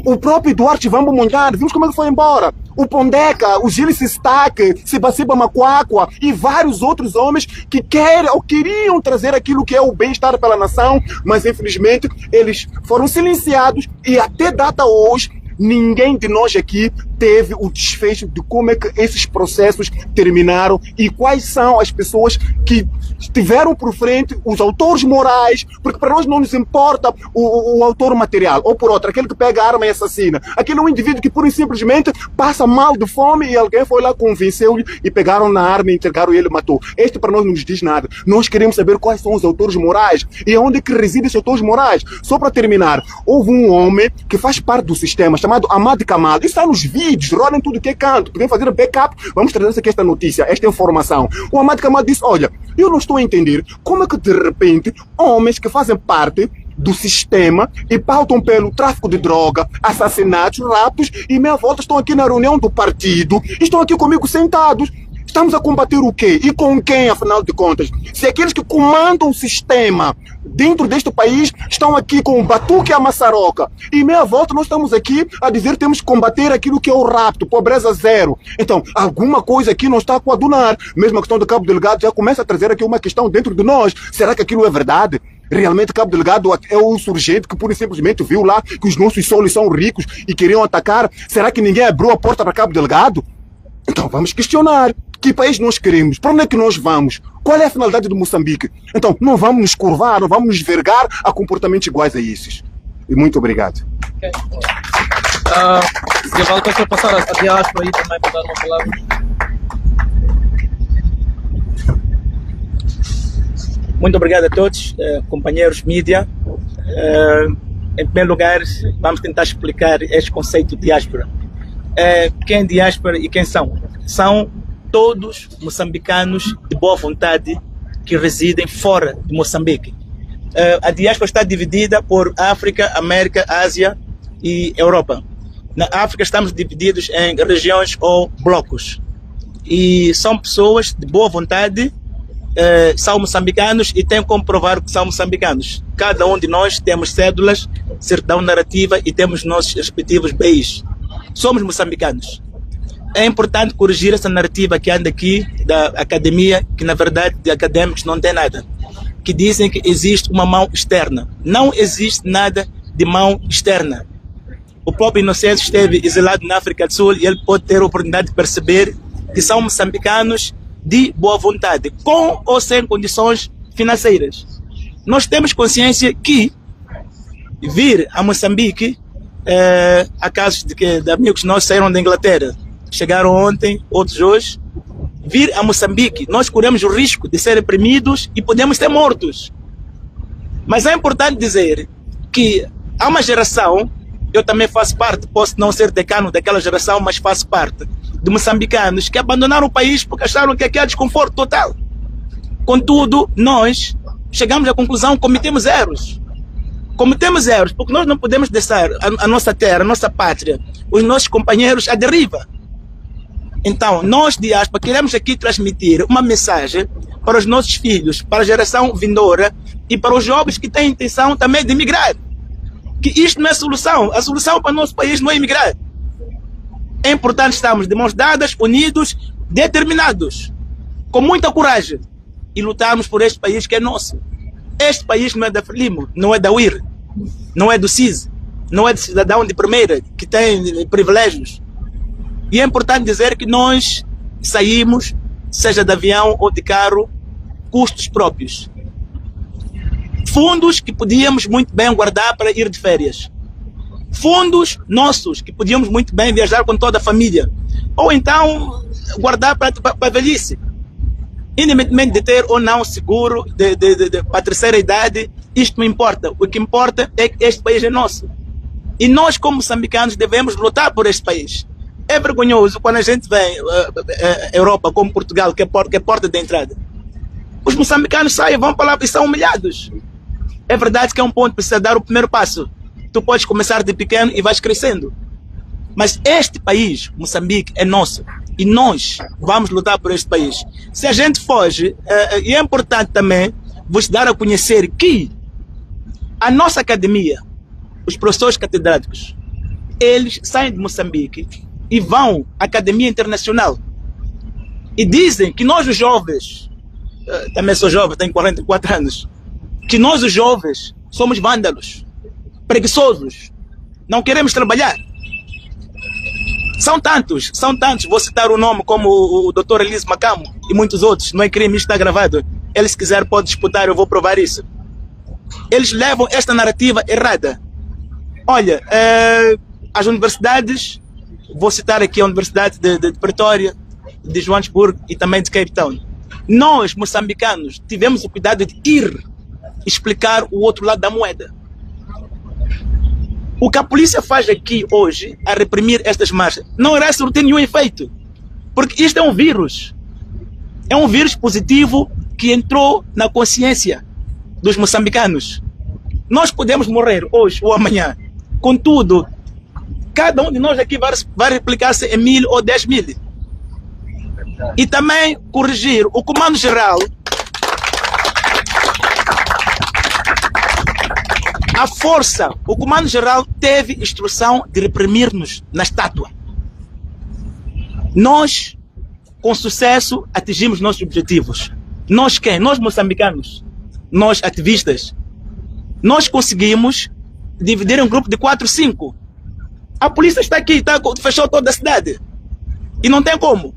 O próprio Duarte Vambo Mondlane, vimos como ele foi embora. O Pondeca, o Gilles Stack, Sibaciba Macuacua e vários outros homens que queriam trazer aquilo que é o bem-estar pela nação, mas infelizmente eles foram silenciados e até data hoje ninguém de nós aqui teve o desfecho de como é que esses processos terminaram e quais são as pessoas que estiveram por frente, os autores morais, porque para nós não nos importa o autor material, ou por outro, aquele que pega a arma e assassina. Aquele é um indivíduo que pura e simplesmente passa mal de fome e alguém foi lá, convenceu-lhe e pegaram na arma, entregaram e ele matou. Este para nós não nos diz nada. Nós queremos saber quais são os autores morais e onde é que residem esses autores morais. Só para terminar, houve um homem que faz parte do sistema, chamado Ahmad Kamal. Isso está nos vídeos, rodem tudo que é canto. Podem fazer backup. Vamos trazer aqui esta notícia, esta informação. O Ahmad Kamal disse, olha, eu não estou a entender como é que de repente homens que fazem parte do sistema e pautam pelo tráfico de droga, assassinatos, raptos e meia volta estão aqui na reunião do partido, estão aqui comigo sentados. Estamos a combater o quê? E com quem, afinal de contas? Se aqueles que comandam o sistema dentro deste país estão aqui com o batuque e a maçaroca. E meia volta nós estamos aqui a dizer que temos que combater aquilo que é o rapto, pobreza zero. Então, alguma coisa aqui não está a coadunar. Mesmo a questão do Cabo Delgado já começa a trazer aqui uma questão dentro de nós. Será que aquilo é verdade? Realmente Cabo Delgado é o insurgente que pura e simplesmente viu lá que os nossos solos são ricos e queriam atacar? Será que ninguém abriu a porta para Cabo Delgado? Então vamos questionar. Que país nós queremos? Para onde é que nós vamos? Qual é a finalidade do Moçambique? Então, não vamos nos curvar, não vamos nos vergar a comportamentos iguais a esses. E muito obrigado. Okay. Gaval, deixa eu passar a diáspora aí também para dar uma palavra. Muito obrigado a todos, companheiros mídia. Em primeiro lugar, vamos tentar explicar este conceito de diáspora. Quem é diáspora e quem são? São todos moçambicanos de boa vontade que residem fora de Moçambique. A diáspora está dividida por África, América, Ásia e Europa. Na África estamos divididos em regiões ou blocos. E são pessoas de boa vontade, são moçambicanos e têm como provar que são moçambicanos. Cada um de nós temos cédulas, certidão narrativa e temos nossos respectivos BIs. Somos moçambicanos. é importante corrigir essa narrativa que anda aqui da academia, que na verdade de acadêmicos não tem nada, que dizem que existe uma mão externa. Não existe nada de mão externa. O próprio Inocêncio esteve exilado na África do Sul e ele pode ter a oportunidade de perceber que são moçambicanos de boa vontade, com ou sem condições financeiras. Nós temos consciência que vir a Moçambique, há casos de amigos nossos saíram da Inglaterra, chegaram ontem, outros hoje. Vir a Moçambique, nós corremos o risco de ser reprimidos e podemos ser mortos. Mas é importante dizer que há uma geração, eu também faço parte, posso não ser decano daquela geração, mas faço parte, de moçambicanos que abandonaram o país porque acharam que aqui há desconforto total. Contudo, nós chegamos à conclusão que cometemos erros. Cometemos erros porque nós não podemos deixar a nossa terra, a nossa pátria, os nossos companheiros à deriva. Então, nós, diáspora, queremos aqui transmitir uma mensagem para os nossos filhos, para a geração vindoura e para os jovens que têm intenção também de emigrar. Que isto não é a solução. A solução para o nosso país não é emigrar. É importante estarmos de mãos dadas, unidos, determinados, com muita coragem e lutarmos por este país que é nosso. Este país não é da Frelimo, não é da UIR, não é do CIS, não é de cidadão de primeira, que tem privilégios. E é importante dizer que nós saímos, seja de avião ou de carro, custos próprios. Fundos que podíamos muito bem guardar para ir de férias. Fundos nossos que podíamos muito bem viajar com toda a família. Ou então guardar para a velhice. Independentemente de ter ou não seguro para a terceira idade, isto não importa. O que importa é que este país é nosso. E nós, como moçambicanos, devemos lutar por este país. É vergonhoso quando a gente vem à Europa, como Portugal, que é porta de entrada. Os moçambicanos saem, vão para lá e são humilhados. É verdade que é um ponto que precisa dar o primeiro passo. Tu podes começar de pequeno e vais crescendo. Mas este país, Moçambique, é nosso. E nós vamos lutar por este país. Se a gente foge, e é importante também vos dar a conhecer que a nossa academia, os professores catedráticos, eles saem de Moçambique e vão à Academia Internacional. E dizem que nós os jovens, também sou jovem, tenho 44 anos, que nós os jovens somos vândalos, preguiçosos, não queremos trabalhar. São tantos, vou citar o nome como o Dr. Elise Macamo e muitos outros, não é crime, isto está gravado. Eles se quiser pode disputar, eu vou provar isso. Eles levam esta narrativa errada. Olha, as universidades, vou citar aqui a Universidade de Pretória, de Joanesburgo e também de Cape Town. Nós, moçambicanos, tivemos o cuidado de ir explicar o outro lado da moeda. O que a polícia faz aqui hoje, a reprimir estas marchas, não irá surtir nenhum efeito. Porque isto é um vírus. É um vírus positivo que entrou na consciência dos moçambicanos. Nós podemos morrer hoje ou amanhã. Contudo, cada um de nós aqui vai replicar-se em 1000 ou 10.000. E também corrigir o Comando-Geral. A força, o Comando-Geral teve instrução de reprimir-nos na estátua. Nós, com sucesso, atingimos nossos objetivos. Nós quem? Nós moçambicanos. Nós ativistas. Nós conseguimos dividir um grupo de 4, 5. A polícia está aqui, fechou toda a cidade. E não tem como.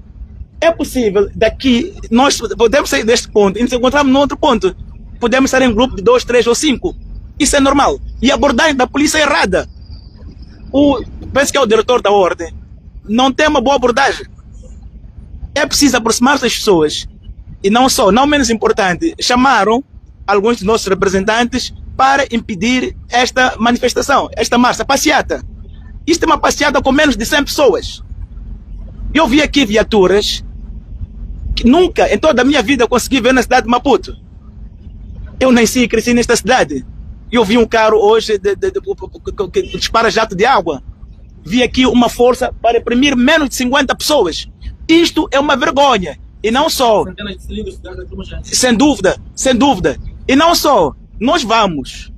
É possível, daqui, nós podemos sair deste ponto e nos encontramos num outro ponto. Podemos estar em um grupo de 2, 3 ou 5. Isso é normal. E a abordagem da polícia é errada. Penso que é o diretor da ordem. Não tem uma boa abordagem. É preciso aproximar-se das pessoas. E não só, não menos importante, chamaram alguns dos nossos representantes para impedir esta manifestação, esta marcha, passeata. Isto é uma passeata com menos de 100 pessoas. Eu vi aqui viaturas que nunca, em toda a minha vida, consegui ver na cidade de Maputo. Eu nasci e cresci nesta cidade. Eu vi um carro hoje que dispara jato de água. Vi aqui uma força para reprimir menos de 50 pessoas. Isto é uma vergonha. E não só. Sem dúvida, sem dúvida. E não só. Nós vamos.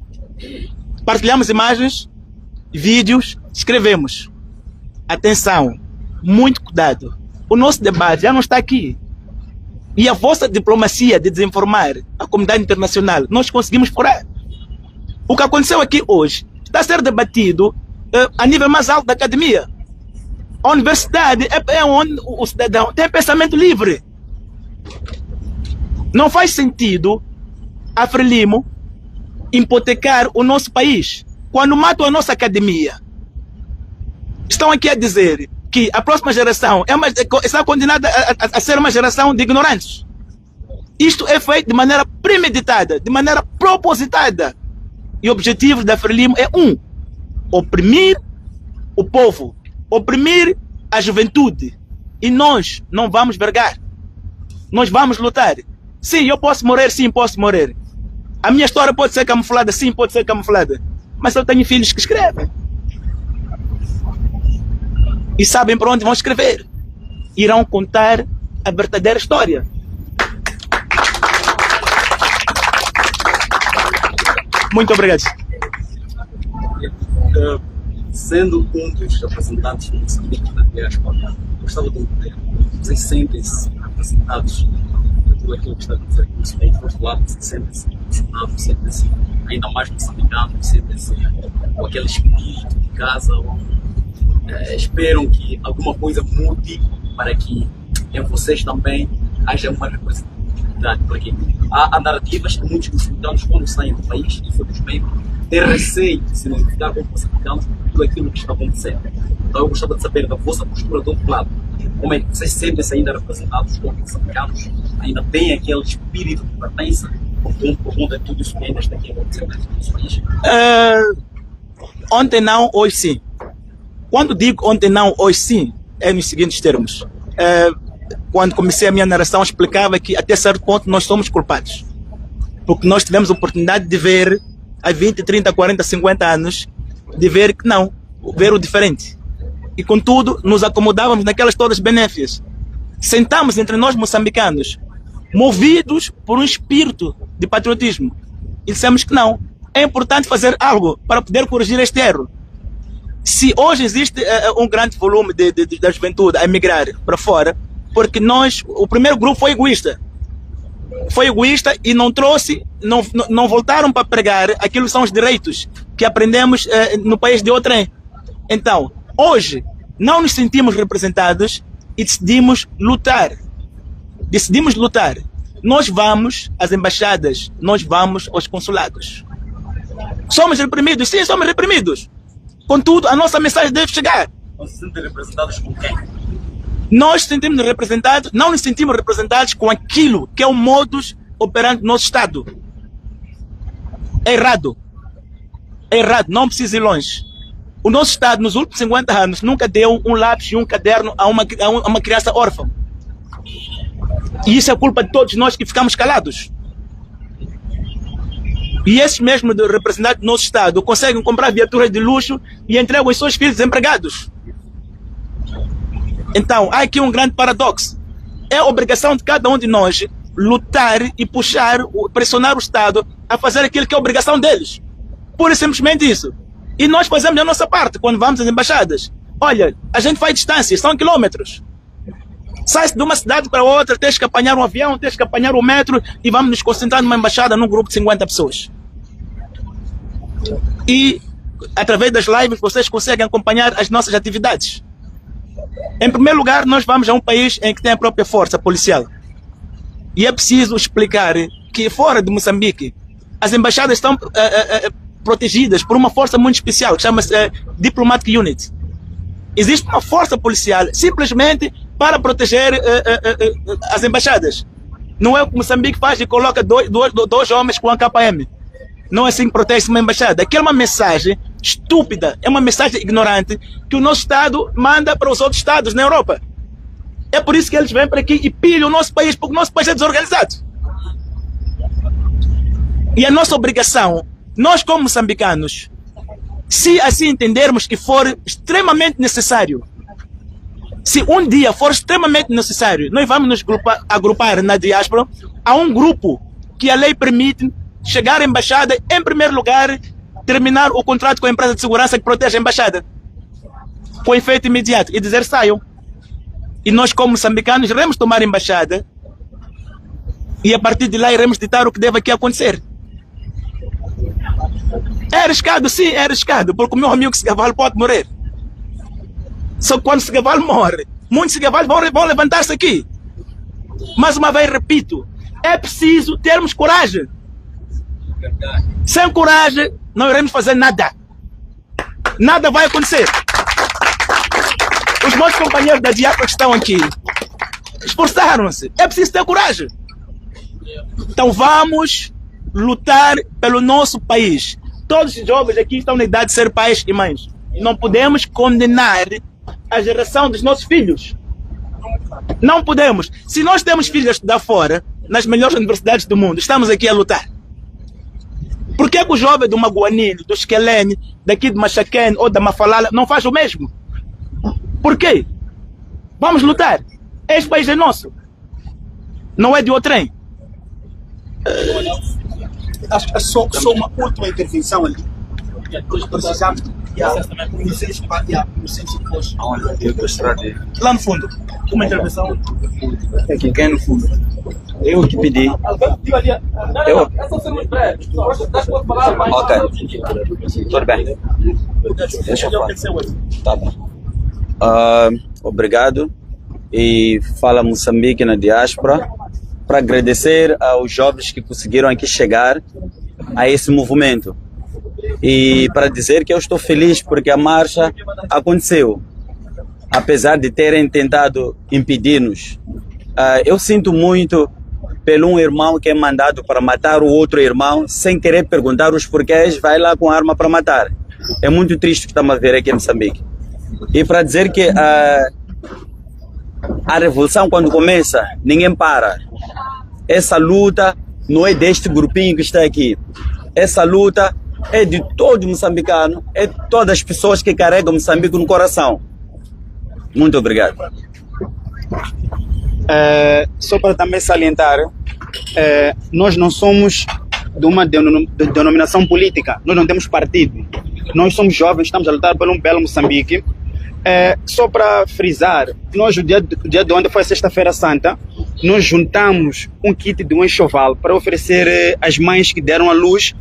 Partilhamos imagens, vídeos, escrevemos. Atenção. muito cuidado. O nosso debate já não está aqui. E a vossa diplomacia de desinformar a comunidade internacional, nós conseguimos furar. O que aconteceu aqui hoje está a ser debatido a nível mais alto da academia. A universidade é onde o cidadão tem pensamento livre. Não faz sentido a Frelimo hipotecar o nosso país quando matam a nossa academia. Estão aqui a dizer que a próxima geração está condenada a ser uma geração de ignorantes. Isto é feito de maneira premeditada, de maneira propositada. E o objetivo da Frelimo é oprimir o povo, oprimir a juventude. E nós não vamos vergar. Nós vamos lutar. Sim, eu posso morrer, sim, posso morrer. A minha história pode ser camuflada, sim, pode ser camuflada. Mas eu tenho filhos que escrevem. E sabem para onde vão escrever. Irão contar a verdadeira história. Muito obrigado. Sendo um dos representantes do Moçambique da diáspora, gostava de entender, vocês sentem-se representados por tudo aquilo que está a acontecer aqui no Moçambique, do outro lado, sentem-se representados, sentem-se ainda mais moçambicanos, sentem-se com aquele espírito de casa, esperam que alguma coisa mude para que em vocês também haja uma representatividade, porque há narrativas que muitos moçambicanos, quando saem do país, infelizmente, têm receio de se identificar como moçambicanos por aquilo que está acontecendo. Então eu gostava de saber da vossa postura do outro lado. Como é que vocês sentem-se ainda representados como moçambicanos? Ainda têm aquele espírito de pertença por conta de tudo isso que ainda está aqui acontecendo no nosso país? Ontem não, hoje sim. Quando digo ontem não, hoje sim, é nos seguintes termos. Quando comecei a minha narração, explicava que até certo ponto nós somos culpados. Porque nós tivemos a oportunidade de ver, há 20, 30, 40, 50 anos, de ver que não, ver o diferente. E contudo, nos acomodávamos naquelas todas benéfias. Sentamos entre nós moçambicanos, movidos por um espírito de patriotismo. E dissemos que não, é importante fazer algo para poder corrigir este erro. Se hoje existe um grande volume da juventude a emigrar para fora, porque o primeiro grupo foi egoísta. Foi egoísta e não trouxe, não voltaram para pregar aquilo que são os direitos que aprendemos no país de outrem. Então, hoje, não nos sentimos representados e decidimos lutar. Decidimos lutar. Nós vamos às embaixadas, nós vamos aos consulados. Somos reprimidos? Sim, somos reprimidos. Contudo, a nossa mensagem deve chegar. Não se sentem representados com quem? Nós sentimos representados, não nos sentimos representados com aquilo que é o modus operandi do nosso Estado. É errado. É errado, não precisa ir longe. O nosso Estado, nos últimos 50 anos, nunca deu um lápis e um caderno a uma criança órfã. E isso é culpa de todos nós que ficamos calados. E esses mesmos representantes do nosso Estado conseguem comprar viaturas de luxo e entregam os seus filhos desempregados. Então, há aqui um grande paradoxo. É obrigação de cada um de nós lutar e puxar, pressionar o Estado a fazer aquilo que é obrigação deles. Pura e simplesmente isso. E nós fazemos a nossa parte quando vamos às embaixadas. Olha, a gente faz distâncias, são quilômetros. Sai-se de uma cidade para outra, tens que apanhar um avião, tens que apanhar um metro e vamos nos concentrar numa embaixada num grupo de 50 pessoas. E, através das lives, vocês conseguem acompanhar as nossas atividades. Em primeiro lugar, nós vamos a um país em que tem a própria força policial. E é preciso explicar que fora de Moçambique, as embaixadas estão protegidas por uma força muito especial, que chama-se Diplomatic Unit. Existe uma força policial simplesmente para proteger as embaixadas. Não é o que Moçambique faz e coloca dois homens com a KM. Não é assim que protege uma embaixada. Aqui é uma mensagem estúpida, é uma mensagem ignorante que o nosso Estado manda para os outros Estados na Europa. É por isso que eles vêm para aqui e pilham o nosso país, porque o nosso país é desorganizado. E a nossa obrigação, nós como moçambicanos, se assim entendermos que for extremamente necessário, se um dia for extremamente necessário, nós vamos nos agrupar na diáspora a um grupo que a lei permite chegar à embaixada, em primeiro lugar, terminar o contrato com a empresa de segurança que protege a embaixada, com efeito imediato, e dizer saiam. E nós, como moçambicanos, iremos tomar a embaixada e a partir de lá iremos ditar o que deve aqui acontecer. É arriscado, sim, é arriscado, porque o meu amigo Segaval pode morrer. Só que quando Segaval morre, muitos Segaval vão levantar-se aqui. Mais uma vez, repito, é preciso termos coragem. Sem coragem, não iremos fazer nada. Nada vai acontecer. Os meus companheiros da diáspora que estão aqui esforçaram-se. É preciso ter coragem. Então vamos lutar pelo nosso país. Todos os jovens aqui estão na idade de ser pais e mães. E não podemos condenar a geração dos nossos filhos. Não podemos. Se nós temos filhos a estudar fora, nas melhores universidades do mundo, estamos aqui a lutar. Por que o jovem do Maguanine, do Esquelene, daqui de Machaquene ou da Mafalala não faz o mesmo? Por quê? Vamos lutar. Este país é nosso. Não é de outrem. Acho que só uma última intervenção ali. Precisamos Lá no fundo, uma intervenção. Aqui, quem é no fundo? Eu que pedi. Eu? Ok. Tudo bem. Deixa eu falar. Tá bom. Obrigado. E fala Moçambique na diáspora para agradecer aos jovens que conseguiram aqui chegar a esse movimento. E para dizer que eu estou feliz porque a marcha aconteceu. Apesar de terem tentado impedir-nos. Eu sinto muito pelo um irmão que é mandado para matar o outro irmão sem querer perguntar os porquês, vai lá com arma para matar. É muito triste o que estamos a ver aqui em Moçambique. E para dizer que a revolução quando começa, ninguém para. Essa luta não é deste grupinho que está aqui. Essa luta é de todo moçambicano, é de todas as pessoas que carregam Moçambique no coração. Muito obrigado. Só para também salientar, nós não somos de uma denominação política, nós não temos partido. Nós somos jovens, estamos a lutar por um belo Moçambique. Só para frisar, nós o dia de ontem foi sexta-feira santa, nós juntamos um kit de um enxoval para oferecer às mães que deram à luz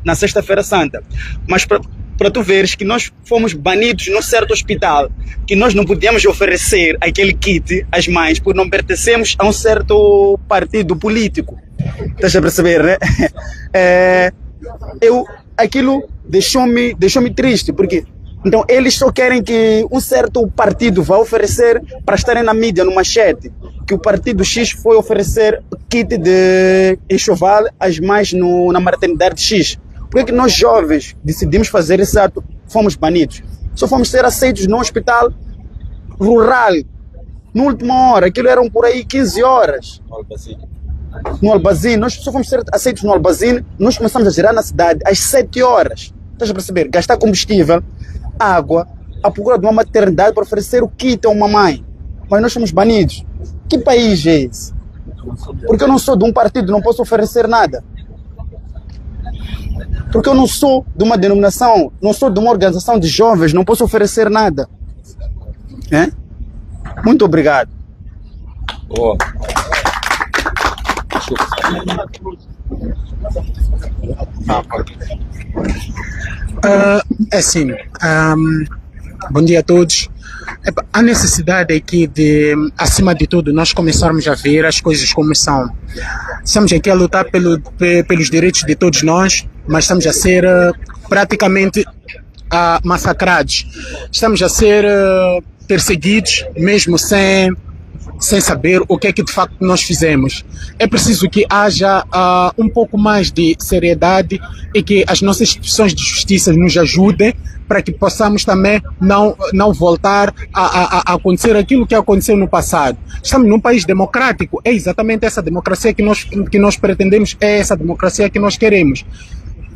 na sexta-feira santa. Mas para tu veres que nós fomos banidos num certo hospital, que nós não podíamos oferecer aquele kit às mães porque não pertencemos a um certo partido político. Estás a perceber, né? Aquilo deixou-me triste, porque então eles só querem que um certo partido vá oferecer para estarem na mídia, no manchete, que o partido X foi oferecer kit de enxoval às mães na maternidade X. Por que nós jovens decidimos fazer esse ato? Fomos banidos. Só fomos ser aceitos num hospital rural. Na última hora, aquilo eram por aí 15 horas. No Albazine, nós só fomos ser aceitos no Albazine, nós começamos a girar na cidade às 7 horas. Estás a perceber? Gastar combustível, água, à procura de uma maternidade para oferecer o kit a uma mãe. Mas nós somos banidos. Que país é esse? Porque eu não sou de um partido, não posso oferecer nada. Porque eu não sou de uma denominação, não sou de uma organização de jovens, não posso oferecer nada. Muito obrigado. Oh. Assim, bom dia a todos. A necessidade aqui de, acima de tudo, nós começarmos a ver as coisas como são. Estamos aqui a lutar pelos direitos de todos nós, mas estamos a ser praticamente massacrados. Estamos a ser perseguidos, mesmo sem saber o que é que de facto nós fizemos. É preciso que haja um pouco mais de seriedade e que as nossas instituições de justiça nos ajudem para que possamos também não voltar a acontecer aquilo que aconteceu no passado. Estamos num país democrático, é exatamente essa democracia que nós pretendemos, é essa democracia que nós queremos.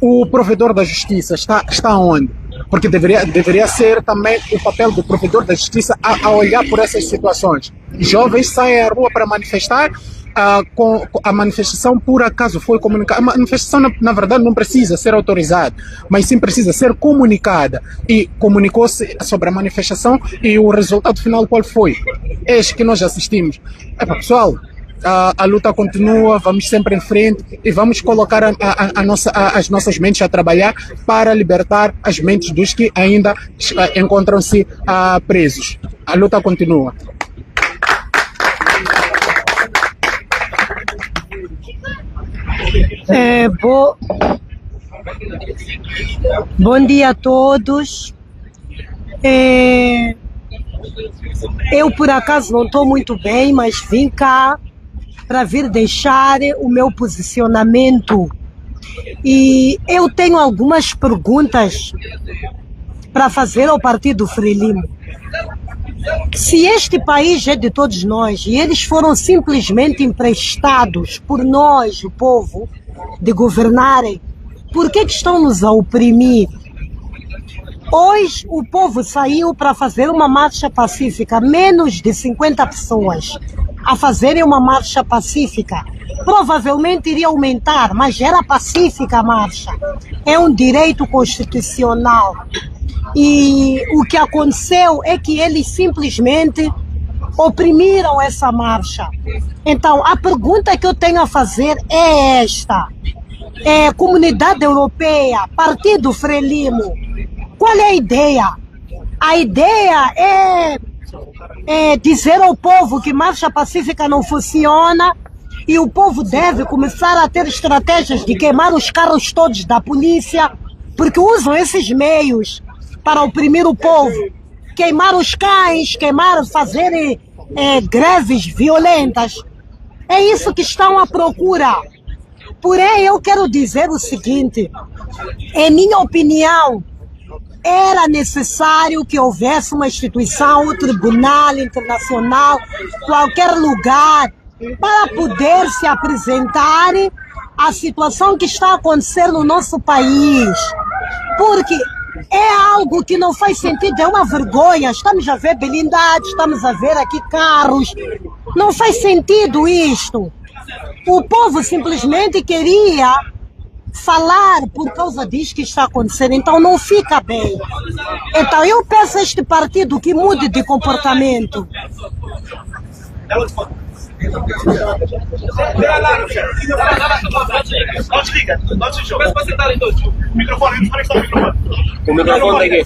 O provedor da justiça está onde? Porque deveria ser também o papel do provedor da justiça a olhar por essas situações. Jovens saem à rua para manifestar com a manifestação por acaso foi comunicada. A manifestação, na verdade, não precisa ser autorizada, mas sim precisa ser comunicada. E comunicou-se sobre a manifestação e o resultado final qual foi? Este que nós assistimos. Pessoal, a luta continua, vamos sempre em frente e vamos colocar as nossas mentes a trabalhar para libertar as mentes dos que ainda encontram-se presos. A luta continua. Bom dia a todos. Eu por acaso não estou muito bem, mas vim cá para vir deixar o meu posicionamento. E eu tenho algumas perguntas para fazer ao Partido Frelimo. Se este país é de todos nós e eles foram simplesmente emprestados por nós, o povo, de governarem, por que estão nos a oprimir? Hoje o povo saiu para fazer uma marcha pacífica, menos de 50 pessoas a fazerem uma marcha pacífica. Provavelmente iria aumentar, mas era pacífica a marcha. É um direito constitucional. E o que aconteceu é que eles simplesmente oprimiram essa marcha. Então, a pergunta que eu tenho a fazer é esta. Comunidade Europeia, Partido Frelimo, qual é a ideia? A ideia é dizer ao povo que marcha pacífica não funciona e o povo deve começar a ter estratégias de queimar os carros todos da polícia, porque usam esses meios para oprimir o povo, queimar os cães, fazerem greves violentas. É isso que estão à procura. Porém, eu quero dizer o seguinte, em minha opinião, era necessário que houvesse uma instituição, um tribunal internacional, qualquer lugar, para poder se apresentar a situação que está acontecendo no nosso país. Porque é algo que não faz sentido, é uma vergonha. Estamos a ver blindades, estamos a ver aqui carros. Não faz sentido isto. O povo simplesmente queria falar por causa disso que está acontecendo, então não fica bem. Então eu peço a este partido que mude de comportamento. O microfone aqui.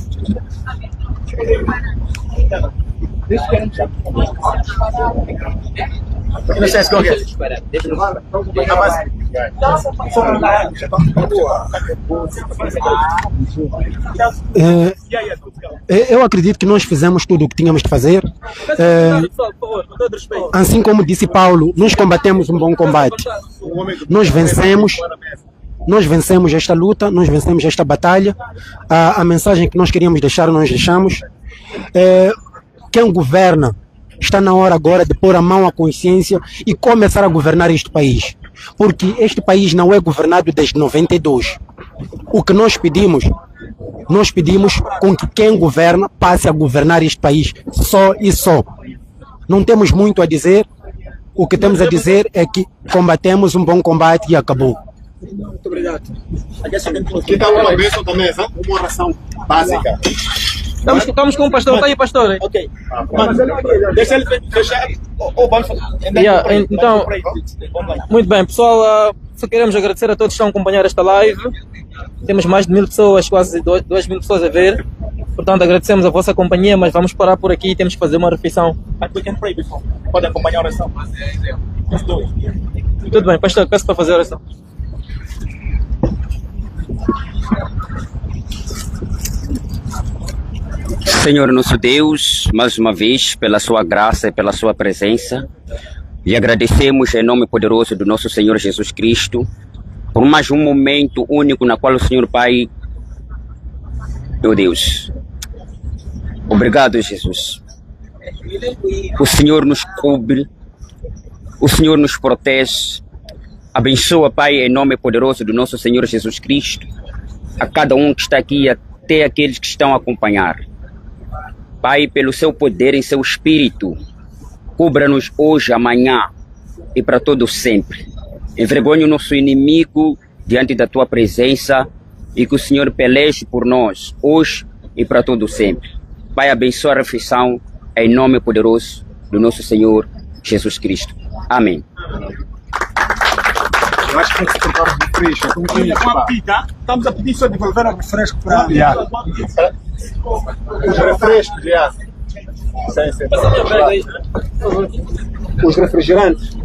Eu acredito que nós fizemos tudo o que tínhamos de fazer. Assim como disse Paulo, nós combatemos um bom combate. Nós vencemos esta luta, nós vencemos esta batalha. A mensagem que nós queríamos deixar, nós deixamos. Quem governa está na hora agora de pôr a mão à consciência e começar a governar este país. Porque este país não é governado desde 92. O que nós pedimos com que quem governa passe a governar este país só e só. Não temos muito a dizer. O que temos a dizer é que combatemos um bom combate e acabou. Muito obrigado. Aqui dá uma bênção da mesa, uma oração básica. Estamos com o pastor, está aí, pastor. Ok. Deixa ele fechar. Então, muito bem, pessoal, só queremos agradecer a todos que estão a acompanhar esta live. Temos mais de 1000 pessoas, quase 2000 pessoas a ver. Portanto, agradecemos a vossa companhia, mas vamos parar por aqui e temos que fazer uma refeição. Pode acompanhar a oração. Tudo bem, pastor, peço para fazer a oração. Senhor nosso Deus, mais uma vez, pela sua graça e pela sua presença, lhe agradecemos em nome poderoso do nosso Senhor Jesus Cristo, por mais um momento único na qual o Senhor Pai, meu Deus, obrigado Jesus, o Senhor nos cobre, o Senhor nos protege, abençoa Pai em nome poderoso do nosso Senhor Jesus Cristo, a cada um que está aqui, até aqueles que estão a acompanhar. Pai, pelo seu poder em seu espírito, cubra-nos hoje, amanhã, e para todo sempre. Envergonhe o nosso inimigo diante da tua presença e que o Senhor peleje por nós, hoje e para todo sempre. Pai, abençoa a refeição em nome poderoso do nosso Senhor Jesus Cristo. Amém. Eu acho que tem que se comprar um refresco. Estamos a pedir só devolver o refresco para os refrescos, já. Os refrigerantes.